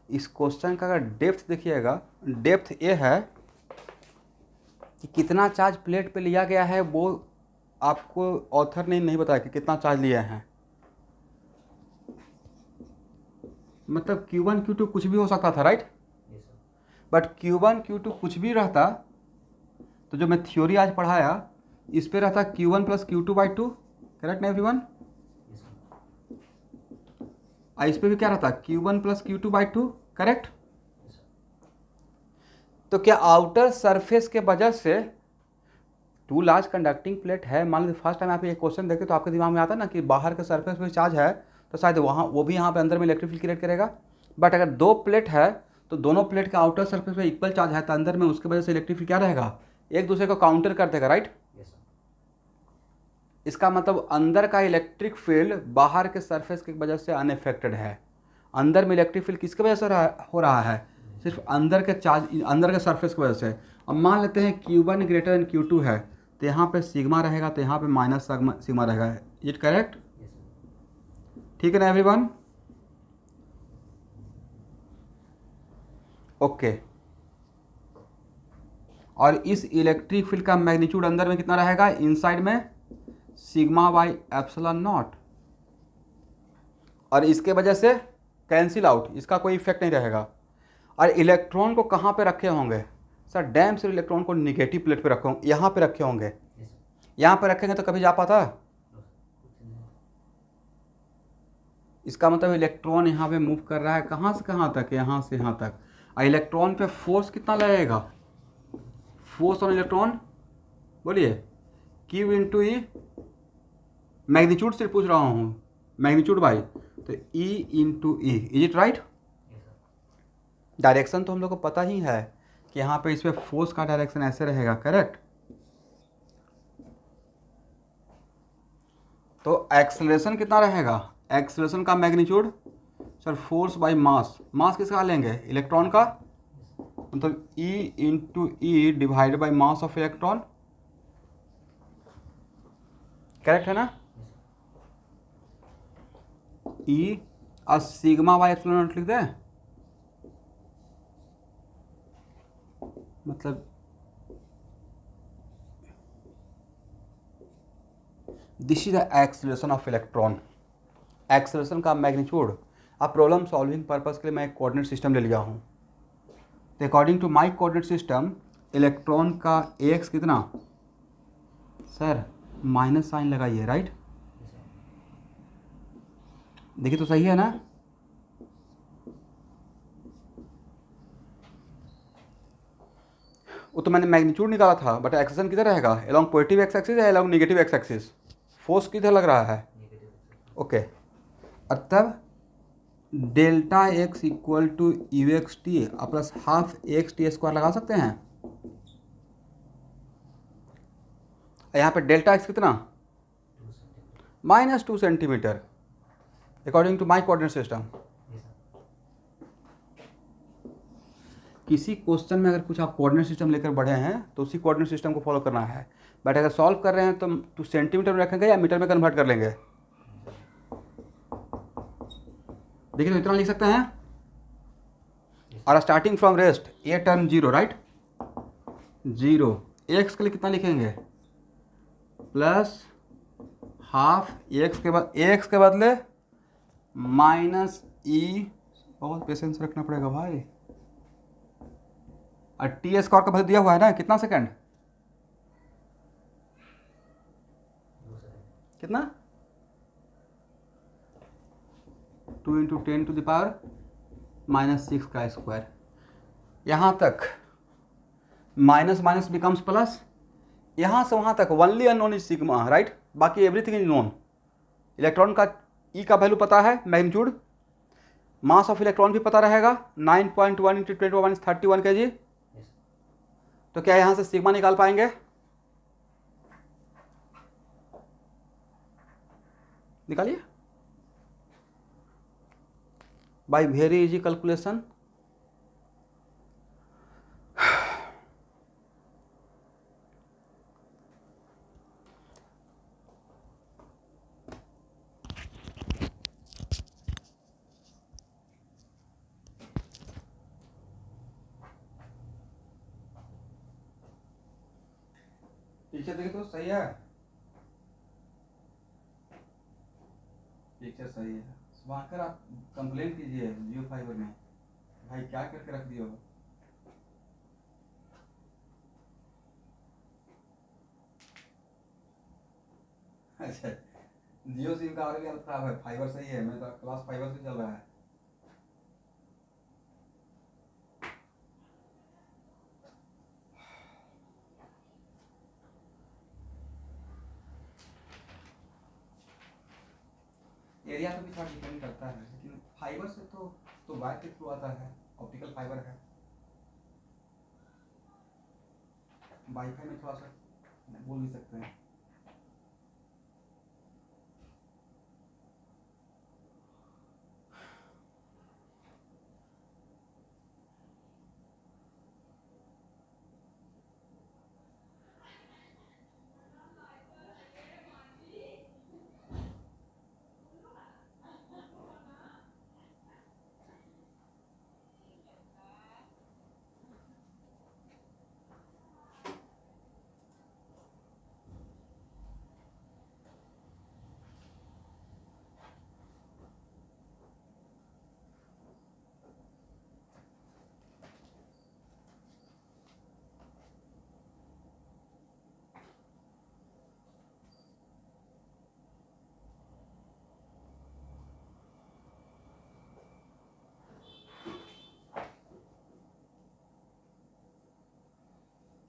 इस क्वेश्चन का अगर डेप्थ देखिएगा, डेप्थ ये है कि कितना चार्ज प्लेट पे लिया गया है, वो आपको ऑथर ने नहीं बताया कि कितना चार्ज लिया है। मतलब Q1 Q2 कुछ भी हो सकता था राइट, बट Q1 Q2 कुछ भी रहता तो जो मैं थ्योरी आज पढ़ाया इस पे रहता Q1 + Q2/2। करेक्ट ना एवरीवन? और इस पर भी क्या रहता है Q1 प्लस Q2/2, करेक्ट। तो क्या आउटर सरफेस के वजह से टू लार्ज कंडक्टिंग प्लेट है, मान लो फर्स्ट टाइम आप ये क्वेश्चन देखे तो आपके दिमाग में आता है ना कि बाहर के सरफेस पे चार्ज है तो शायद वहाँ वो भी यहाँ पे अंदर में इलेक्ट्रिक फील्ड क्रिएट करेगा। बट अगर दो प्लेट है तो दोनों प्लेट का आउटर सरफेस पे इक्वल चार्ज है तो अंदर में उसकी वजह से इलेक्ट्रिक फील्ड क्या रहेगा, एक दूसरे को काउंटर कर देगा, राइट। इसका मतलब अंदर का इलेक्ट्रिक फील्ड बाहर के सरफेस की वजह से अनइफेक्टेड है। अंदर में इलेक्ट्रिक फील्ड किसकी वजह से हो रहा है, सिर्फ अंदर के चार्ज, अंदर के सरफेस की वजह से। अब मान लेते हैं Q1 ग्रेटर देन Q2 है तो यहाँ पे सिग्मा रहेगा तो यहाँ पे माइनस सिग्मा रहेगा, इट करेक्ट, ठीक है ना एवरीवन। ओके, और इस इलेक्ट्रिक फील्ड का मैग्नीट्यूड अंदर में कितना रहेगा, इनसाइड में सिग्मा बाई एप्सिलॉन नॉट, और इसके वजह से कैंसिल आउट, इसका कोई इफेक्ट नहीं रहेगा। और इलेक्ट्रॉन को कहाँ पे रखे होंगे सर, डैम से इलेक्ट्रॉन को निगेटिव प्लेट पे रखे होंगे, यहाँ पे रखे होंगे। यहाँ पे रखेंगे तो कभी जा पाता, इसका मतलब इलेक्ट्रॉन यहाँ पे मूव कर रहा है कहाँ से कहाँ तक, यहाँ से यहाँ तक। और इलेक्ट्रॉन पे फोर्स कितना लगेगा, फोर्स ऑन इलेक्ट्रॉन बोलिए Q इंटू ई, मैग्नीट्यूड से पूछ रहा हूँ, मैग्नीट्यूड बाई, तो E into E, is it right. Direction तो हम लोग को पता ही है कि यहाँ पे इस पर फोर्स का डायरेक्शन ऐसे रहेगा, करेक्ट। तो एक्सेलरेशन कितना रहेगा, एक्सेलरेशन का magnitude sir force by mass, mass किसका लेंगे, इलेक्ट्रॉन का, मतलब E into e divided by mass of electron, correct है ना। E और सिग्मा बाई एप्सिलॉन नॉट लिख दें, मतलब this is the acceleration of electron, acceleration का मैग्नीट्यूड। अब प्रॉब्लम सॉल्विंग पर्पस के लिए मैं एक कोऑर्डिनेट सिस्टम ले लिया हूँ। तो according to my coordinate system electron का एक्स कितना, सर माइनस साइन लगाइए, राइट। देखिए तो सही है ना, वो तो मैंने मैग्नीट्यूड निकाला था, बट एक्सेलरेशन किधर रहेगा, अलोंग पॉजिटिव एक्स एक्सिस या along negative x axis, force किधर लग रहा है, ओके। और तब delta X equal to U X T plus half X T square लगा सकते हैं। यहाँ पे डेल्टा एक्स कितना, -2 centimetre according to my coordinate system. किसी क्वेश्चन में अगर कुछ आप कोऑर्डिनेट सिस्टम लेकर बढ़े हैं तो उसी कोऑर्डिनेट सिस्टम को फॉलो करना है। बट अगर सॉल्व कर रहे हैं तो सेंटीमीटर में रखेंगे या मीटर में कन्वर्ट कर लेंगे, देखिए तो इतना लिख सकते हैं। और स्टार्टिंग फ्रॉम रेस्ट ये term zero, right, zero, x के लिए कितना लिखेंगे, प्लस हाफ एक्स के बाद एक्स के बदले माइनस ई, बहुत पेशेंस रखना पड़ेगा भाई। और टी स्क्वायर का वैल्यू दिया हुआ है ना, कितना सेकंड, कितना 2 इंटू 10 टू द पावर -6 का स्क्वायर। यहाँ तक माइनस माइनस बिकम्स प्लस, यहाँ से वहाँ तक only unknown is sigma, right, बाकी एवरीथिंग इज नोन। इलेक्ट्रॉन का ई का वैल्यू पता है, मैग्नीट्यूड, मास ऑफ इलेक्ट्रॉन भी पता रहेगा 9.1 इंटू 10 - 31 kg। तो क्या यहाँ से सिग्मा निकाल पाएंगे, निकालिए बाय वेरी इजी कैलकुलेशन। पीछे देखिए तो सही है, पिक्चर सही है। सुबह आप कंप्लेन कीजिए जियो फाइबर में, भाई क्या करके रख दियो। अच्छा जियो सिम का और भी हालत खराब है, फाइबर सही है, मेरा क्लास फाइबर से चल रहा है। एरिया तो भी थोड़ा डिपेंड करता है, लेकिन फाइबर से तो वायर के थ्रू आता है, ऑप्टिकल फाइबर है। वाईफाई में थोड़ा सा बोल भी सकते हैं।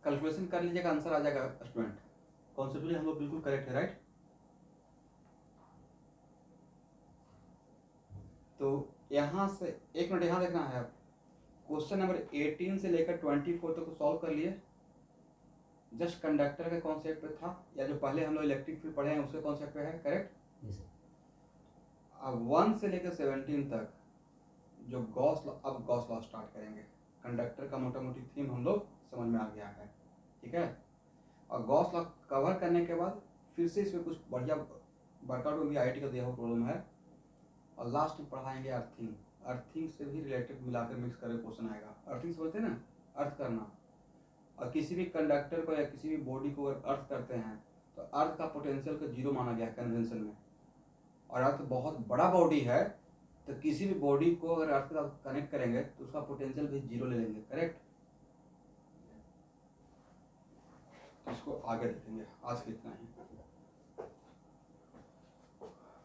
कैलकुलेशन कर लीजिएगा, आंसर आ जाएगा स्टूडेंट। कॉन्सेप्चुअली हम लोग बिल्कुल करेक्ट है, राइट। तो यहाँ से एक मिनट यहाँ देखना है, क्वेश्चन नंबर 18 से लेकर 24 तक को सॉल्व कर लिए। जस्ट कंडक्टर के कॉन्सेप्ट पे था, या जो पहले हम लोग इलेक्ट्रिक फील्ड पढ़े हैं उसके कॉन्सेप्ट पे है, करेक्ट। अब 1 से लेकर 17 तक जो गॉस लॉ, अब गॉस लॉ स्टार्ट करेंगे। कंडक्टर का मोटा मोटी थीम हम लोग समझ में आ गया है, ठीक है। और गॉस लॉ कवर करने के बाद फिर से इसमें कुछ बढ़िया वर्कआउट में भी IIT का दिया हुआ प्रॉब्लम है, और लास्ट में पढ़ाएंगे अर्थिंग। अर्थिंग से भी रिलेटेड मिलाकर मिक्स करके क्वेश्चन आएगा। अर्थिंग समझते हैं ना, अर्थ करना। और किसी भी कंडक्टर को या किसी भी बॉडी को अगर अर्थ करते हैं तो अर्थ का पोटेंशियल को जीरो माना गया कन्वेंशन में। और अर्थ बहुत बड़ा बॉडी है, तो किसी भी बॉडी को अगर अर्थ के साथ कनेक्ट करेंगे तो उसका पोटेंशियल भी जीरो ले लेंगे, करेक्ट। तो इसको आगे देखेंगे, आज के इतना ही।